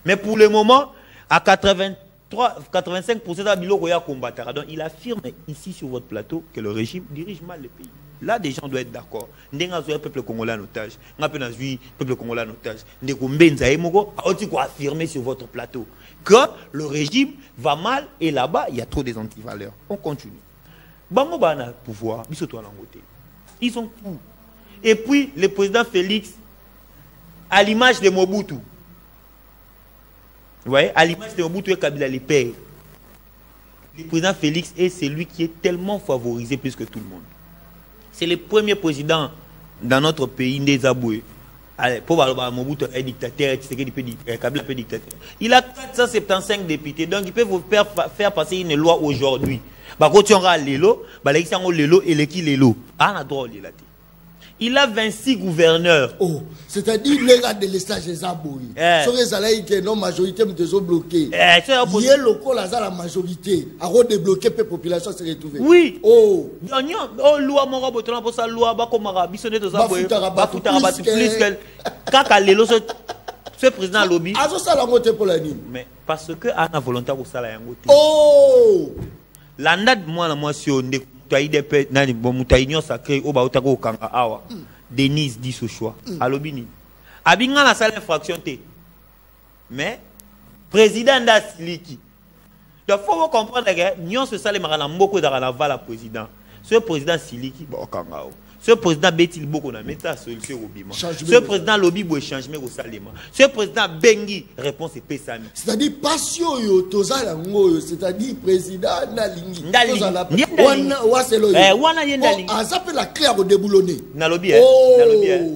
Mais pour le moment, à 85% de Bilo Roya combattra. Donc, il affirme ici sur votre plateau que le régime dirige mal le pays. Là, des gens doivent être d'accord. Nous avons le peuple congolais en otage. Nous avons le peuple congolais en otage. Nous avons affirmé sur votre plateau que le régime va mal et là-bas, il y a trop des antivaleurs. On continue. Bango Bana pouvoir, ils sont tout. Et puis, le président Félix, à l'image de Mobutu, vous voyez, à l'image de Mobutu et Kabila les pères, le président Félix est celui qui est tellement favorisé plus que tout le monde. C'est le premier président dans notre pays, Ndezaboué. Pour Mobutu est dictateur, Kabila est dictateur. Il a 475 députés, donc il peut vous faire passer une loi aujourd'hui. Il a 26 gouverneurs. Oh, c'est-à-dire les gars de l'estage des abouis. Sur les salaires que non majorité me sont bloqués. Il y a la majorité. À redébloquer la population se retrouver. Oui. Oh. Oh, loi mon botola pour ça loi ba comme rabisonner de ça. Ba futara plus que kaka lelo ce président lobby. Azo ça la montée pour la nuit. Mais parce que a na volonté pour ça la yangote. Oh. La nade moi si on Taïdep nani bon mutaïnion sacré au baotako kanga awa Denise dit ce choix alobini abinga la salle infraction té mais président d'asiliki donc faut comprendre que nyon se sale marana mboko da la vala président ce président siliki bon kanga ce président Betil Boko na meta solution au bima. Ce président lobby boy changement au salema. Ce président Bengi réponse est pesami. C'est-à-dire passion yo tozala ngo, c'est-à-dire président nalingi. Tozala wana waselo yo. Wana yendalingi. Ah ça peut la clé à déboulonner. Na lobby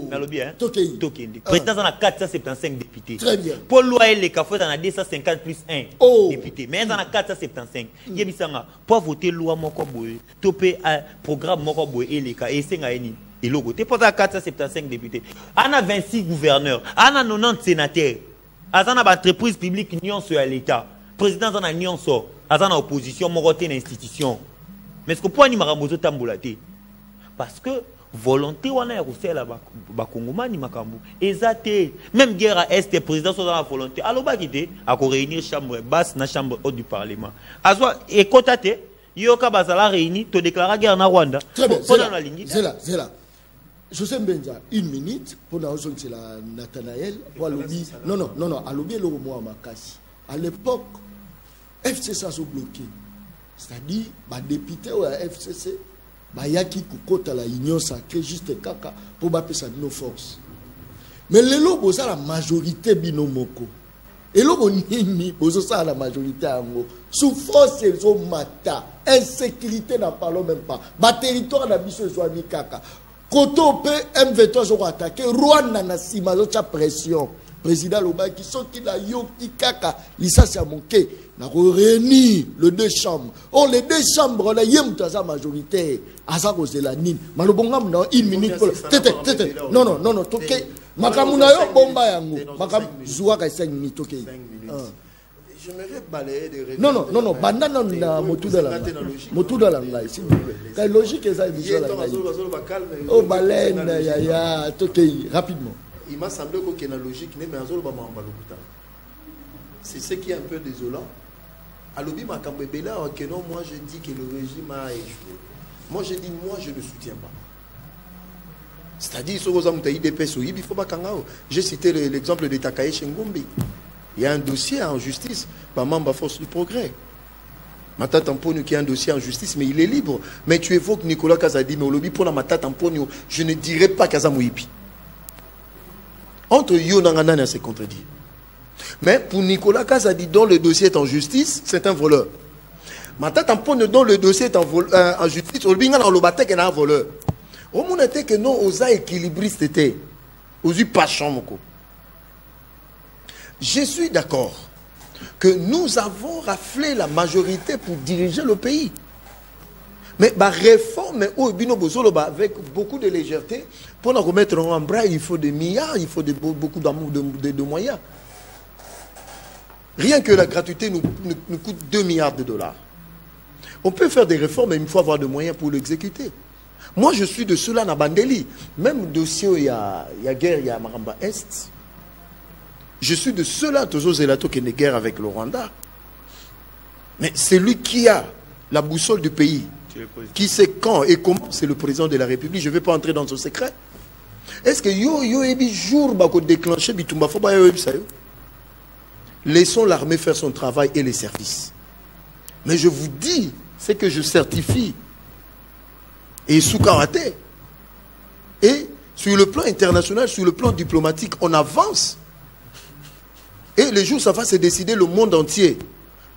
na lobby Tokende. Président en a 475 députés. Très bien. Pour loi les cafés en a 250 plus 1 député. Mais en a 475. Yebisanga pour voter loi moko boy. Topé programme moko boy et les cas et et le côté pour 475 députés. On a 26 gouverneurs, on a 90 sénateurs. On a une entreprise publique union sur l'État. Président on a union sur, on a opposition, on a une institution. Mais ce que pour nous marambozo tamboulate parce que volonté on a reçu la bakongomani makambu. Exacté. Même guerre à est président sur la volonté. Alors ba kité à réunir chambre basse na chambre haute du parlement. Azwa et kotate Yoka Bazala réuni, tu déclares guerre en Rwanda. Très bien, c'est là. José Benza, 1 minute, pour la Nathanaël, pour lobby. Non, à lobby le mois Makasi. À l'époque, FCC a bloqué. C'est-à-dire, les députés ou la FCC, Yaki Kukota la Union sacrée, juste Kaka, pour battre sa nos forces. Mais les lobos, ça la majorité binomoko. Et là, on a la majorité en haut. Souffrance, ils ont mata. Insécurité, n'en parlons même pas. Ma territoire, n'a pas besoin de kaka. Koto, M23, ils ont attaqué. Rwanda, n'a pas pression. Président Loba, qui sont qui la yoki kaka. Lisa, c'est à manquer. N'a réuni les 2 chambres. Oh, les 2 chambres, là, yem, tu as la majorité. Asa, c'est la nine. Malobongam, non, 1 minute. Non, ok. Makamuna yo bomba yango. Makam zuwa ka 5 minutes ok. J'aimerais balayer des rêves. Non, bandana na motu de la. Motu de la s'il vous plaît. Quelle logique est ça émission là. Oh baleine ya toké rapidement. Il m'a semblé qu'il y a une logique mais azolo ba mamba lokuta. C'est ce qui est un peu désolant. Alobi makambe bela que non moi je dis que le régime a échoué. Moi je dis moi je ne soutiens pas. C'est-à-dire, il faut pas kangao. J'ai cité l'exemple de Takaye Shengombi. Il y a un dossier en justice par membre Force du Progrès. Mata Tamponio qui a un dossier en justice, mais il est libre. Mais tu évoques Nicolas Kazadi, mais au lobby pour la Mata Tamponio, je ne dirais pas Kazamouipi. Entre Yo Nanganana, c'est contredit. Mais pour Nicolas Kazadi, dont le dossier est en justice, c'est un voleur. Mata Tamponio, dont le dossier est en justice, au lobby, il y a un voleur. Au monde était que non, aux équilibristes étaient, aux pachons. Je suis d'accord que nous avons raflé la majorité pour diriger le pays. Mais la réforme, avec beaucoup de légèreté, pour nous remettre en bras, il faut des milliards, il faut beaucoup de moyens. Rien que la gratuité nous coûte 2 milliards de dollars. On peut faire des réformes, mais il faut avoir des moyens pour l'exécuter. Moi, je suis de ceux-là dans Bandeli. Même dossier, il y a guerre, il y a Maramba Est. Je suis de ceux-là, toujours Zelato, qui est en guerre avec le Rwanda. Mais c'est lui qui a la boussole du pays. Qui sait quand et comment, c'est le président de la République. Je ne vais pas entrer dans son secret. Est-ce que jour déclencher bitumba faut pas laissons l'armée faire son travail et les services. Mais je vous dis, c'est que je certifie et sous karaté. Et sur le plan international, sur le plan diplomatique, on avance. Et les jours, ça va se décider le monde entier.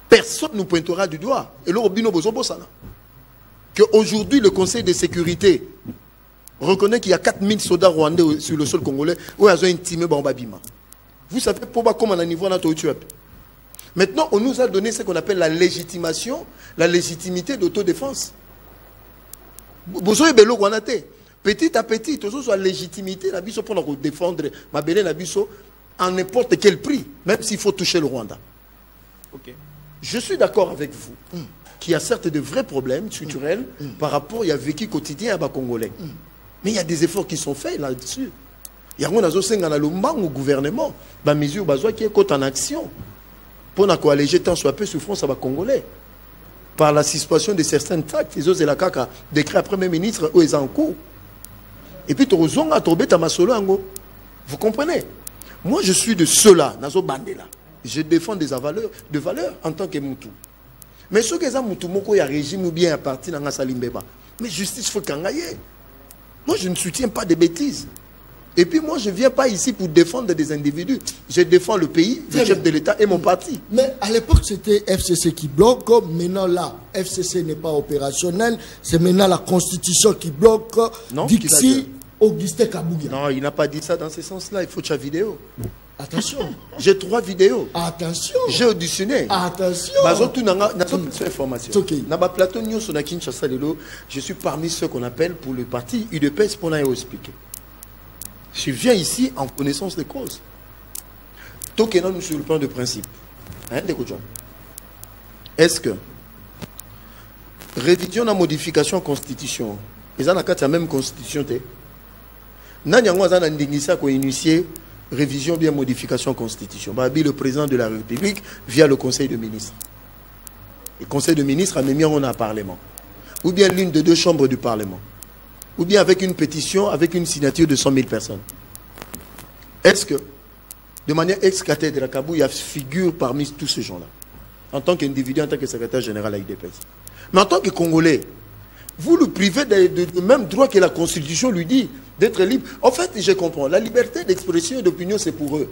Personne ne nous pointera du doigt. Et là, qu'aujourd'hui, le Conseil de sécurité reconnaît qu'il y a 4000 soldats rwandais sur le sol congolais où ils ont intimé Bambabima. Vous savez pourquoi comment on a niveau notre Éthiopie. Maintenant, on nous a donné ce qu'on appelle la légitimation, la légitimité d'autodéfense. Petit à petit, tout ça soit légitimité, la biso pour nous défendre ma belle la biso en n'importe quel prix, même s'il faut toucher le Rwanda. Okay. Je suis d'accord avec vous qu'il y a certes de vrais problèmes structurels par rapport à vécu quotidien à Congolais. Mais il y a des efforts qui sont faits là-dessus. Il y a un gouvernement, des mesures qui est en action pour alléger tant soit peu souffrance à Congolais. Par la suspension de certains tracts, ils ont la caca décret à Premier ministre où ils sont en cours. Et puis, vous comprenez? Moi, je suis de ceux-là, Nazo Bandela. Je défends des valeurs en tant que Moutou. Mais ceux qui ont Moutou, il y a un régime ou bien un parti dans la Salimbeba. Mais justice, il faut qu'on aille. Moi, je ne soutiens pas des bêtises. Et puis moi, je ne viens pas ici pour défendre des individus. Je défends le pays, le chef de l'État et mon parti. Mais à l'époque, c'était FCC qui bloque. Maintenant, là, FCC n'est pas opérationnel. C'est maintenant la Constitution qui bloque. Non, Dixi, Augustin Kabouya. Non, il n'a pas dit ça dans ce sens-là. Il faut que tu aies vidéo. Attention. J'ai 3 vidéos. Attention. J'ai auditionné. Attention. Je suis parmi ceux qu'on appelle pour le parti UDPS pour nous expliquer. Je viens ici en connaissance de cause. Tout est sur le plan de principe. Hein, est-ce que révision la modification constitution, ils ont la même constitution, Nanya a initié révision bien modification constitution. Le président de la République via le Conseil de ministres. Le Conseil de ministres a mis en un parlement. Ou bien l'une des 2 chambres du Parlement. Ou bien avec une pétition, avec une signature de 100 000 personnes. Est-ce que, de manière ex-cathèdre, Kabouya figure parmi tous ces gens-là, en tant qu'individu, en tant que secrétaire général à l'IDPS. Mais en tant que Congolais, vous le privez de même droit que la Constitution lui dit, d'être libre. En fait, je comprends, la liberté d'expression et d'opinion, c'est pour eux.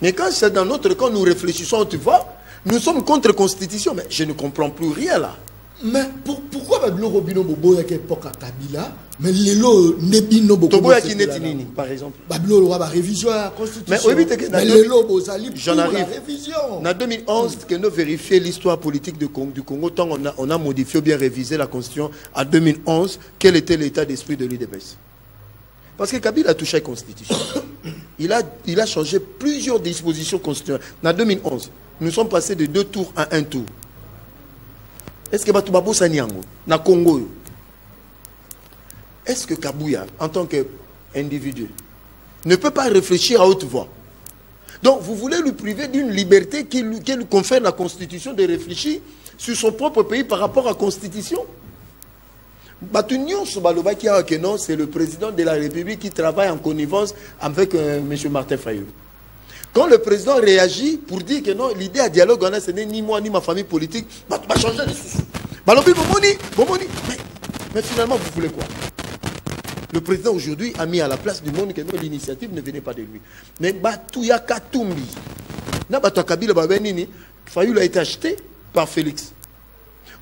Mais quand c'est dans notre cas, nous réfléchissons, tu vois, nous sommes contre la Constitution, mais je ne comprends plus rien là. Mais pourquoi Babilo Robino Bobo est époque à Kabila, mais Lelo Nebino Bobo par exemple. Babilo a révision à la Constitution. Mais Lelo Bozali j'en arrive. La révision. En 2011, que nous vérifions l'histoire politique du Congo, tant on a modifié ou bien révisé la Constitution en 2011, quel était l'état d'esprit de l'UDPS? Parce que Kabila a touché la Constitution. Il a changé plusieurs dispositions constitutionnelles. En 2011, nous sommes passés de 2 tours à 1 tour. Est-ce que Batubabo Sanyango, na Congo, est-ce que Kabouya, en tant qu'individu, ne peut pas réfléchir à haute voix? Donc, vous voulez lui priver d'une liberté qui lui confère la Constitution de réfléchir sur son propre pays par rapport à la Constitution? C'est le président de la République qui travaille en connivence avec M. Martin Fayou. Quand le président réagit pour dire que non, l'idée à dialogue, ce n'est ni moi ni ma famille politique, va changer de souci. Mais finalement, vous voulez quoi? Le président aujourd'hui a mis à la place du monde que non, l'initiative ne venait pas de lui. Mais Batouya Katumbi, Fayou a été acheté par Félix.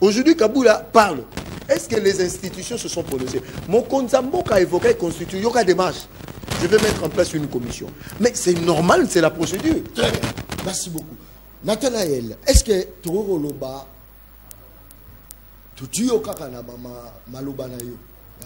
Aujourd'hui, Kabila parle. Est-ce que les institutions se sont prononcées? Mon Konzambo a évoqué la Constitution, il y a des démarches. Je vais mettre en place une commission. Mais c'est normal, c'est la procédure. Très bien. Merci beaucoup. Nathanaël, est-ce que Toroloba tu yo kaka na maloba na yo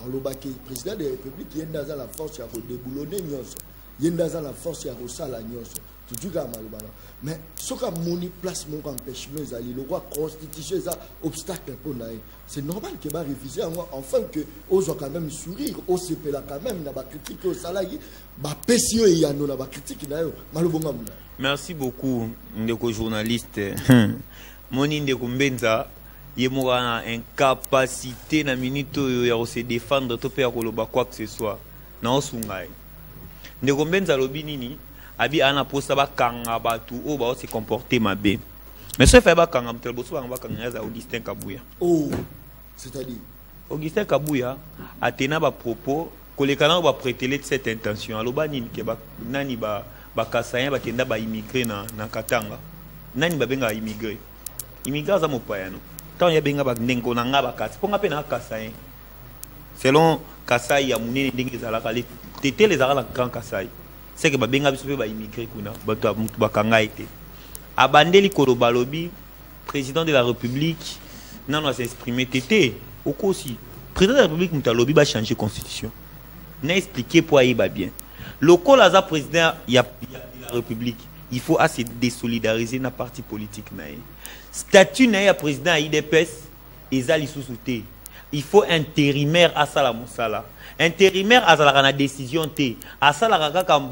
aloba ki président de la République yenda za la force ya ko déboulonner nyonso yenda za la force ya ko sala nyonso tu ka maloba na mais soka moni place mon empêchement ezali le roi constitution ça obstacle pour naï c'est normal que ba réviser enfin que aux quand même sourire au CP là quand même na ba critique au salarié ba pesio ya no na ba critique na yo malobonga muna. Merci beaucoup ndeko journaliste moni ndeko Mbenza il y a une incapacité na minute ya se défendre to pe ya koloba quoi que ce soit na osungai ndeko Mbenza lobi nini abi ana posa ba kanga batu o ba se comporter mabe mais ce fait ba kanga mtel boso ba kanga za Augustin Kabuya oh c'est-à-dire Augustin Kabuya atena ba propos kolekana ba prételer cette intention aloba nini ke ba nani ba kasayen ba kenda ba immigrer na Katanga nani ba benga immigrer za mopaya no tant ya benga ba ndengo na ngaba kasi ponga pe na Kasayen selon Kasai ya munene ndenge za la kale tete les ara grand Kasai c'est que ba benga biso pe ba immigrer kuna bato ba kanga été abandeli koloba lobi président de la République non s'exprimer tete okosi président de la République mutalobi ba changer constitution n'a expliqué pourquoi il va bien le col président de la République il faut assez désolidariser na parti politique nae statut na ya président IDPS ezali sous-souté il faut intérimaire à sala musala intérimaire azala na décision té asala kaka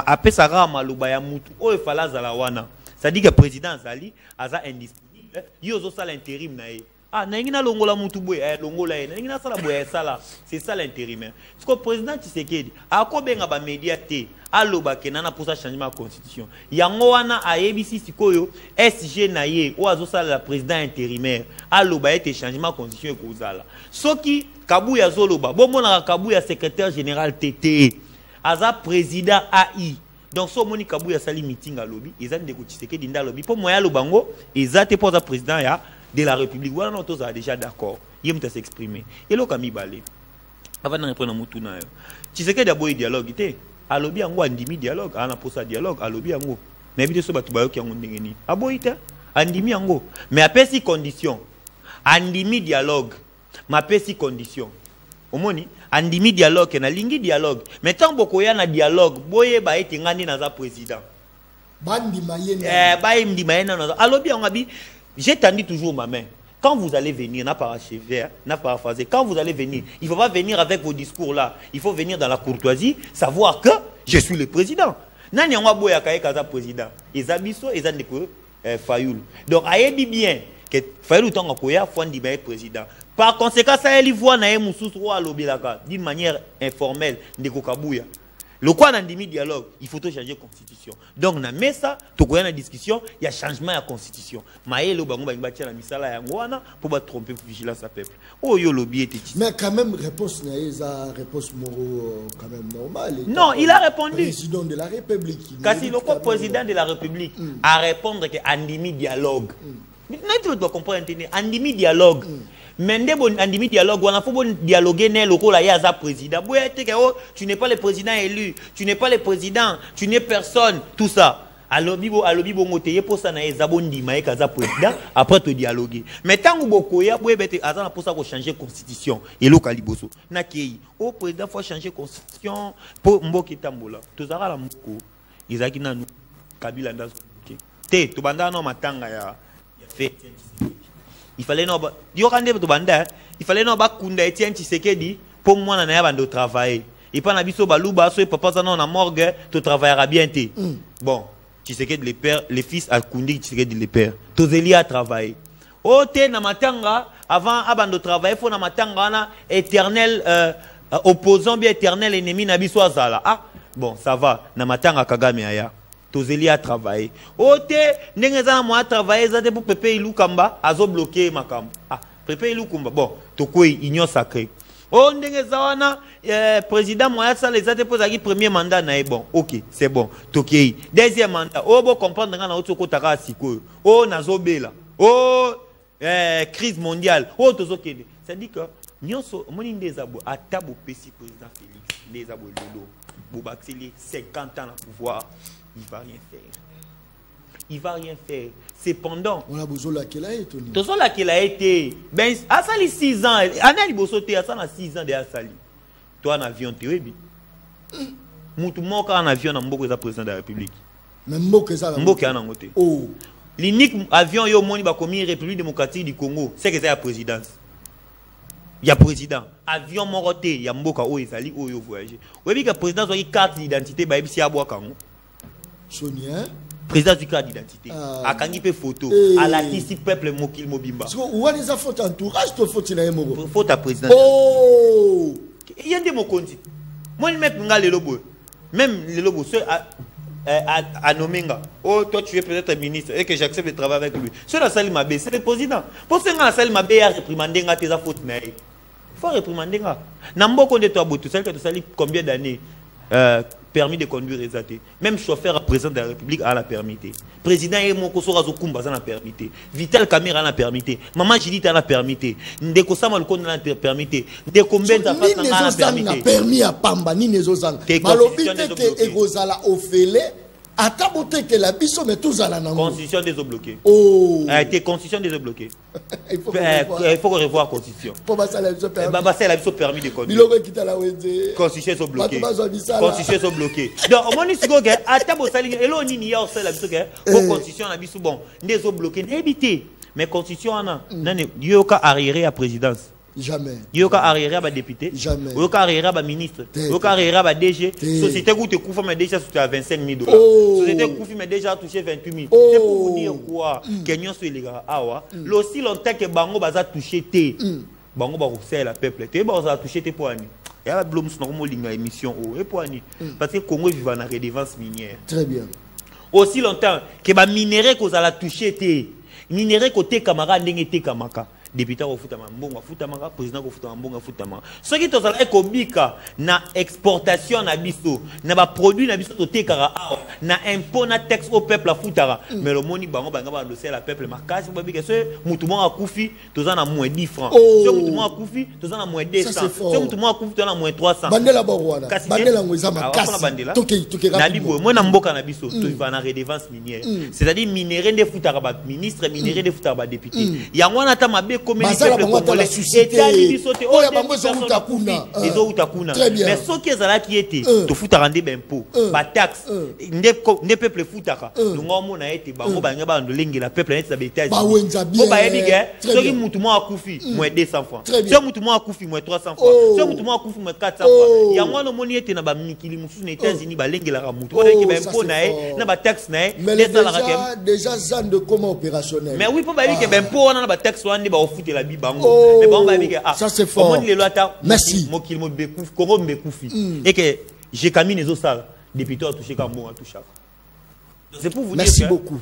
apesaka maloba ya mutu o efala zala wana ça dit que président azali aza indisponible yozo sala intérim nae ah na longola mutu boy longola na sala boy sala c'est ça l'intérimaire parce que président Tshisekedi akobenga ba média té aloba kenana pour ça changement de constitution yango wana ayebisi sikoyo SG na ye o azosala la président intérimaire aloba ete changement de constitution ekozala soki Kabuya zoloba bomona Kabuya secrétaire général TT aza président AI donc so moni Kabuya sali meeting alobi ezali ndeko Tshisekedi nda alobi po moya lobango ezate pour ça président ya de la République voilà non tous a déjà d'accord yem ta s'exprimer et lo kami balé avant de reprendre mutu na yo Tshisekedi aboy dialogue té alobi yango andimi dialogue ana posa dialogue alobi yango mais bité so batu bayoki yango ndenge ni aboyi te andimi yango mais apesi condition andimi dialogue ma pesi condition omoni andimi dialogue na lingi dialogue mais tant bokoya na dialogue boye ba ete ngani na za président bandi mayena ba imdi mayena na alobi yango abi j'ai tendu toujours ma main. Quand vous allez venir, n'a pas achevé, n'a pas paraphrasé, quand vous allez venir, il ne faut pas venir avec vos discours là. Il faut venir dans la courtoisie, savoir que je suis le président. Nani on boya kaye kaza président. Ezabiso ezandeko Fayoul. Donc ayebi bien que Fayoul tonga koya fondi ba président. Par conséquent ça eli voix na mususu alobilaka d'une manière informelle ndeko Kabuya. Le quoi dans demi dialogue, il faut tout changer la constitution. Donc na mesa, to koya na discussion, il y a changement à la constitution. Maëlo bango ba ngba tia na misala ya ngwana pour ba tromper vigilance à peuple. Oh yo lobby était. Mais quand même réponse na eza réponse moro quand même normale. Non, il a répondu. Président de la République. Kasi le président de la République a répondre que andimi dialogue. Maintenant tu dois comprendre andimi dialogue. Mende bon andimi dialogue wana faut bon dialoguer né lokola ya za président boya te oh tu n'es pas le président élu tu n'es pas le président tu n'es personne tout ça alobi bongo te pour ça na ezabo ndima e kaza président après te dialoguer mais tant boko ya boye bete azana pour ça ko changer constitution et lo kaliboso na kei au président faut changer constitution pour mboki tambola tozara la moko izaki na Kabila ndazo te to banda no matanga ya fait il fallait non il fallait non bakunda Etienne Tshisekedi pour moi na bando travailler et pas na biso baluba so papa ça non na morgue to travaillera bien té bon Tshisekedi les pères les fils a kundi Tshisekedi les pères tozeli a travailler o té na matanga avant abando travailler faut na matanga na éternel opposant bien éternel ennemi na biso azala ah bon ça va na matanga Kagame aya tozeli a travailler ote ndenge za moi travailler za te pour Pepe Ilukamba azo bloquer makambo ah Pepe Ilukamba bon tokoi union sacrée o ndenge za wana président moi ça les a te poser qui premier mandat na bon OK c'est bon tokei deuxième mandat o bo comprendre nga na otoko taka siko o nazobela o crise mondiale o tozokende ça dit que nyonso moni ndezabo atabo pesi président Félix ndezabo lelo bo baxeli 50 ans na pouvoir il va rien faire. il ne va rien faire. Cependant, on a besoin de laquelle a été. tout ça là qu'il a été, ben, à ça les 6 ans, Anel Bosoté, à ça na 6 ans de Asali. Toi en avion, tu es bien. Moutou Moka en avion, on a beaucoup de président de la République. Mais Mboka ça là. Mboka en côté. Oh. L'unique avion yo moni ba commis République démocratique du Congo, c'est que c'est la présidence. Il y a président. Avion moroté, il y a Mboka o ezali o yo voyager. Oui, bi que président a une carte d'identité ba bi si abwa kango. Sonia. Président du carte d'identité. A kangi pe photo. A la tisi peuple mokil mobimba. Parce que ou a des affaires entourage to faut tinaye mo. Faut ta président. Oh. Il y a des mots qu'on dit. Moi, je mets les lobos. Même les lobos, ceux à Nomenga. Oh, toi, tu es peut-être ministre et que j'accepte de travailler avec lui. Ceux la salle Mabé, c'est le président. Pour ceux qui la salle Mabé a réprimandé tes fautes. Il faut réprimander. Nambo de toi, tout celle que tu salis combien d'années permis de conduire les athées. Même chauffeur à président de la République a la permité. Président et mon Kosora Zokumba a la permité. Vital Kamera a la permité. Maman Judith a la permité. Ndeko Samal Kon a la permité. Ndeko Mbenta Fas a la permité. Permis à Pamba ni Nezozang. Malobite que Egozala Ofele. À taboter que la biso mais tous à la nango. Constitution des bloqués. Oh. A été constitution des bloqués. Il faut revoir la constitution. Pour ça la biso permis. Bah ça la biso permis de conduire. Biloko kita la wende. Constitution des bloqués. Constitution des bloqués. Donc au moins si go que à tabo sali elo nini ya osala biso que pour constitution la biso bon des bloqués éviter. Mais constitution ana nane yoka arriéré à présidence. Jamais. Yoka arriéré à député. Jamais. Yoka arriéré à ministre. Yoka arriéré à DG. Société où te couvre mais déjà sur 25 000 $. Société couvre mais déjà touché 28 000. C'est pour vous dire quoi? Kenyon sur les gars. Ah ouais. Aussi longtemps que Bango baza touché té. Bango ba rousser la peuple. Té baza touché té pour ani. Il y a blum sur normal linga émission et pour ani. Parce que Congo vit en redevance minière. Très bien. Aussi longtemps que ba minerai qu'on a touché té. Minerai côté camarade n'engete kamaka. Député au foutama mbonga foutama président au foutama mbonga foutama ce qui to sala ekobika na exportation na biso na ba produit na biso to tekara na impôt na taxe au peuple foutara mais le moni bango banga ba dossier la peuple makasi ba bika ce mutumo akufi to za na moins 10 francs ce mutumo akufi to za na moins 200 ce mutumo akufi to na moins 300 bandela borwana bandela ngoza makasi toke na libo moi na mboka na biso to va na redevance minière c'est-à-dire minerai de foutara ba ministre minerai de foutara ba député yango na ta mabe mais ce qui est là qui était to futa rende bempo ba taxe ne peuple futaka ngo na été bango banga ba ndolengi la peuple net sabeta ba wenza bien ba yebiga so ki mutu mo akufi moins 200 francs so mutu mo akufi moins 300 francs so mutu mo akufi moins 400 francs yango no moni ete na ba mikili musu na États-Unis ba lengi la mutu o ki bempo na na ba taxe na déjà zone de comment opérationnel mais oui pour ba yebiga bempo na ba taxe wandi ba ofuti la bibango mais bon va dire ça c'est fort merci mokil mo bekufi Congo mbekufi et que j'ai camine les osal depuis toi touché comme bon à toucher c'est pour vous dire merci beaucoup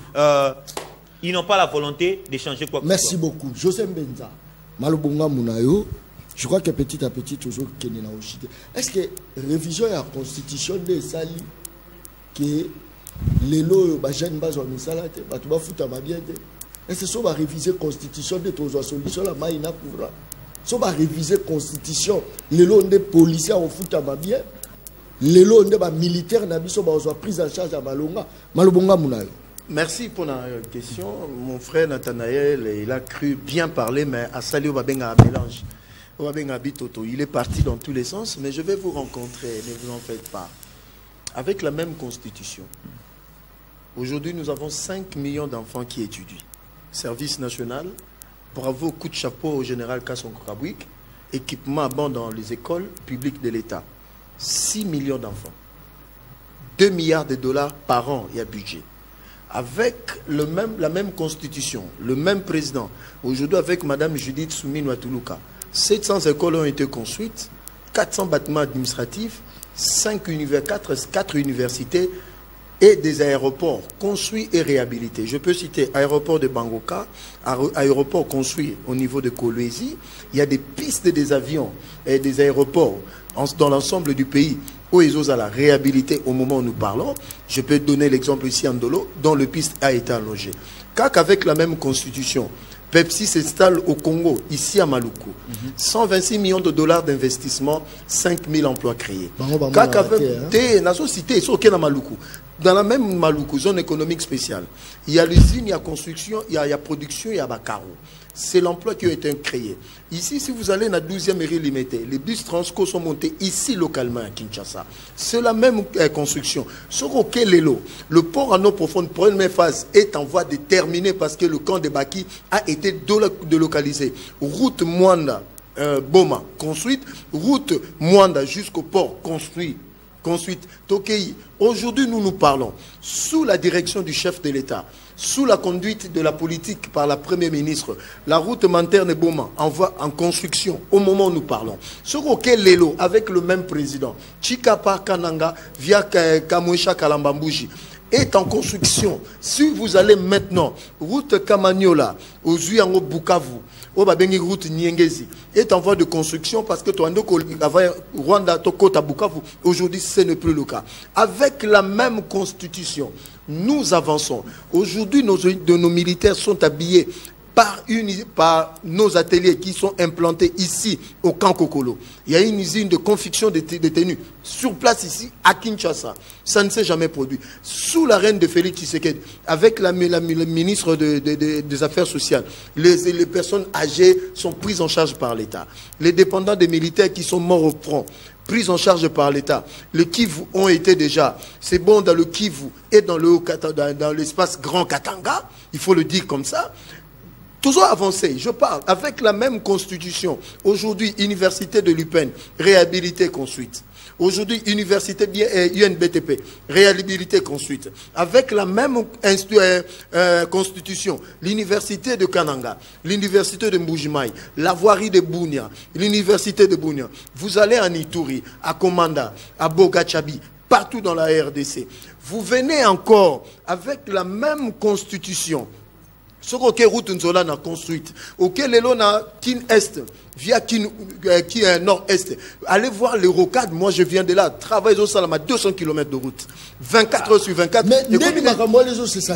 ils n'ont pas la volonté de changer quoi que merci beaucoup José Mbenza malobonga munayo je crois que petit à petit toujours kenena ochité est-ce que révision la constitution de sali que les lois ba jeune ba zo misala te ba to ba futa ma bien et c'est ça va réviser constitution de trois solutions la maïna couvra ça va réviser constitution les lois des policiers au foot à ma bien les lois des militaires na biso ba soit prise en charge à malobonga munayo. Merci pour la question. Mon frère Nathanaël, il a cru bien parler, mais à Sali Obabenga mélange. Obabenga bitoto, il est parti dans tous les sens, mais je vais vous rencontrer, ne vous en faites pas. Avec la même constitution. Aujourd'hui, nous avons 5 millions d'enfants qui étudient. Service national, bravo, coup de chapeau au général Kasson Korabouik, équipement à bord dans les écoles publiques de l'État. 6 millions d'enfants. 2 milliards de dollars par an, il y a budget. Avec la même constitution, le même président, aujourd'hui avec Madame Judith Soumine Watuluka, 700 écoles ont été construites, 400 bâtiments administratifs, 4 universités, et des aéroports construits et réhabilités. Je peux citer aéroport de Bangoka, aéroport construit au niveau de Kolwezi. Il y a des pistes des avions et des aéroports dans l'ensemble du pays où ils osent la réhabiliter au moment où nous parlons. Je peux donner l'exemple ici en Dolo, dont le piste a été allongé. Qu'avec la même constitution, Pepsi s'installe au Congo, ici à Maluku. 126 millions de dollars d'investissement, 5 000 emplois créés. dans la même Maluku, zone économique spéciale, il y a l'usine, il y a construction, il y a production, il y a Bakaro. C'est l'emploi qui a été créé. Ici, si vous allez dans la 12e mairie limitée, les bus Transco sont montés ici localement à Kinshasa. C'est la même construction. Sur Okelelo, le port en eau profonde, première phase, est en voie de terminer parce que le camp de Baki a été délocalisé. Route Mwanda, Boma, construite. Route Mwanda jusqu'au port, construite. Tokei. Aujourd'hui, nous parlons sous la direction du chef de l'État, sous la conduite de la politique par la Première ministre, la route Manterne-Boma en construction au moment où nous parlons. Sur auquel Lelo, avec le même président, Chikapa Kananga, via Kamoucha Kalambambouji, est en construction. Si vous allez maintenant, route Kamaniola, aux Zuyango Bukavu, route Niengezi, est en voie de construction parce que Rwanda, Tokota, Bukavu, aujourd'hui ce n'est plus le cas. Avec la même constitution, nous avançons. Aujourd'hui, nos militaires sont habillés par nos ateliers qui sont implantés ici au camp Kokolo. Il y a une usine de confection de tenues sur place ici à Kinshasa. Ça ne s'est jamais produit. Sous la reine de Félix Tshisekedi, avec la ministre des Affaires sociales, les personnes âgées sont prises en charge par l'État. Les dépendants des militaires qui sont morts au front, prise en charge par l'État. Les Kivu ont été déjà, c'est bon dans le Kivu et dans l'espace Grand Katanga, il faut le dire comme ça. Toujours avancé, je parle, avec la même constitution. Aujourd'hui, université de l'UPEN, réhabilitée, construite. Aujourd'hui, université UNBTP, réhabilitée, construite. Avec la même constitution, l'université de Kananga, l'université de Mbujimaï, la voirie de Bunia, l'université de Bunia. Vous allez en Ituri, à Komanda, à Bogachabi, partout dans la RDC. Vous venez encore avec la même constitution. Ce que route Nzola a construite, auquel l'on a Kin Est, via qui est nord-est. Allez voir les rocades, moi je viens de là, travaille au Salama, 200 km de route. 24 heures sur 24. Mais les autres, c'est ça.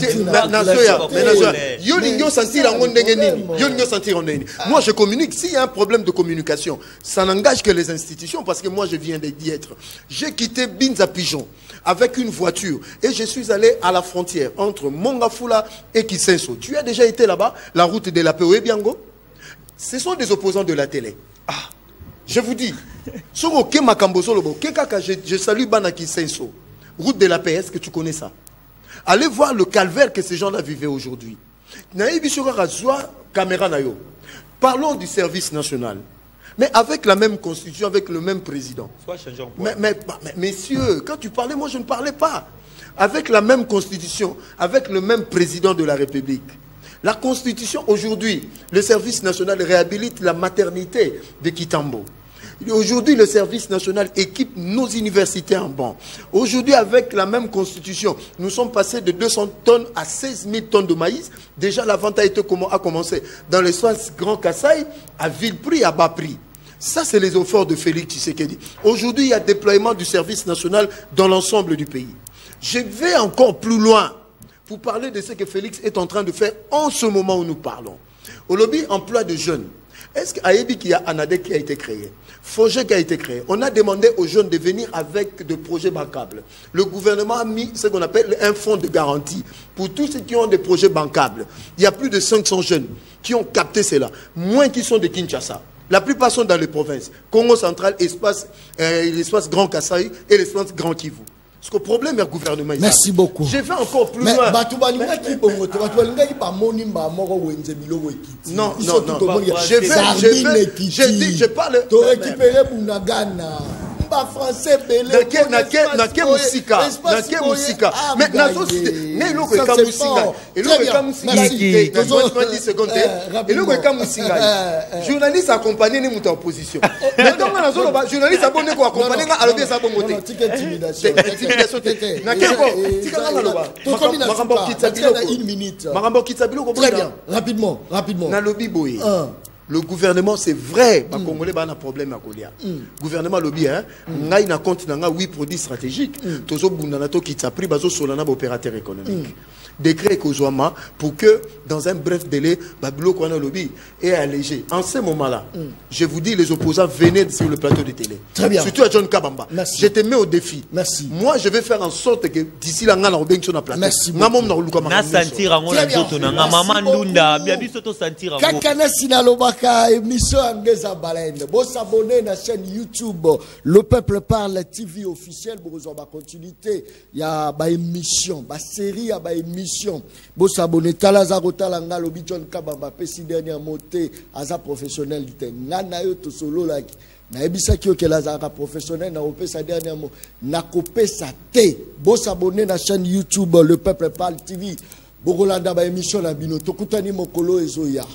Moi je communique, s'il y a un problème de communication, ça n'engage que les institutions, parce que moi je viens d'y être. J'ai quitté Binza Pigeon avec une voiture et je suis allé à la frontière entre Mongafula et Kisenso. Tu as déjà été là-bas, la route de la POE Biango? Ce sont des opposants de la télé. Ah, je vous dis, je salue Bana Kisenso, route de la paix, est-ce que tu connais ça? Allez voir le calvaire que ces gens-là vivaient aujourd'hui. Parlons du service national. Mais avec la même constitution, avec le même président. Mais messieurs, quand tu parlais, moi je ne parlais pas. Avec la même constitution, avec le même président de la République. La constitution, aujourd'hui, le service national réhabilite la maternité de Kitambo. Aujourd'hui, le service national équipe nos universités en banc. Aujourd'hui, avec la même constitution, nous sommes passés de 200 tonnes à 16 000 tonnes de maïs. Déjà, la vente a commencé dans l'espace Grand Kassai, à vil prix, à bas prix. Ça, c'est les efforts de Félix Tshisekedi. Aujourd'hui, il y a déploiement du service national dans l'ensemble du pays. Je vais encore plus loin pour parler de ce que Félix est en train de faire en ce moment où nous parlons. Au lobby emploi de jeunes, est-ce qu'Aébi qui a Anadek qui a été créé, Fogé qui a été créé, on a demandé aux jeunes de venir avec des projets bancables. Le gouvernement a mis ce qu'on appelle un fonds de garantie pour tous ceux qui ont des projets bancables. Il y a plus de 500 jeunes qui ont capté cela, moins qui sont de Kinshasa. La plupart sont dans les provinces. Congo central, l'espace Grand Kassai et l'espace Grand Kivu. Parce que le problème est le gouvernement. Merci beaucoup. Je vais encore plus loin. Non. Je parle. Tu récupéré Bunagana. Français belé nake musika mais nazo ne loko ka musinga et loko ka musinga et moi 10 secondes et loko ka musinga journaliste accompagné ni muta opposition mais donc nazo ba journaliste abonné ko accompagner nga alobi sa bongo te intimidation nake ko tika nga loba makambo kitsa une minute makambo kitsa biloko très bien rapidement na lobby boye. Le gouvernement, c'est vrai, les Congolais ont un problème à Kolia. Gouvernement lobby, il y a 8 produits stratégiques. Tozo Bunanato qui t'a pris, bazo solana opérateur économique. décret Kozouama pour que dans un bref délai, Babilo Kwana Lobby est allégé. En ce moment-là, je vous dis, les opposants venaient sur le plateau de télé. Très bien. Surtout à John Kabamba. Merci. Je te mets au défi. Merci. Moi, je vais faire en sorte que d'ici là, on a un plateau. Merci. Na sentir ango na nzoto na nga mama ndunda bia biso to sentir ango. Kakana sinalobaka émission Angeza Balende. Bon s'abonner na chaîne YouTube Le Peuple Parle TV officiel pour ba continuité. Il y a ba émission, ba série, ya ba émission. Bon s'abonner Talazaro Talanga lobi John Kabamba pesi dernier moté aza professionnel te. Ngana yo to solo la na ebisa ki ke lazara professionnel na opesa dernier mot na kopesa te. Bon s'abonner na chaîne YouTube Le Peuple Parle TV. Bokolanda ba émission na bino tokutani mokolo ezoya.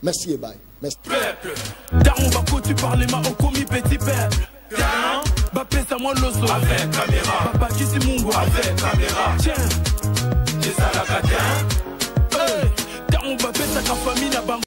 Merci et bye. Merci. Peuple, Daron Bako, tu parles ma au commis petit peuple. Bapé ça moi l'osso avec caméra. Papa qui si mungo Avec caméra. Tiens, Des à la Daron Bapé sa famille na bango.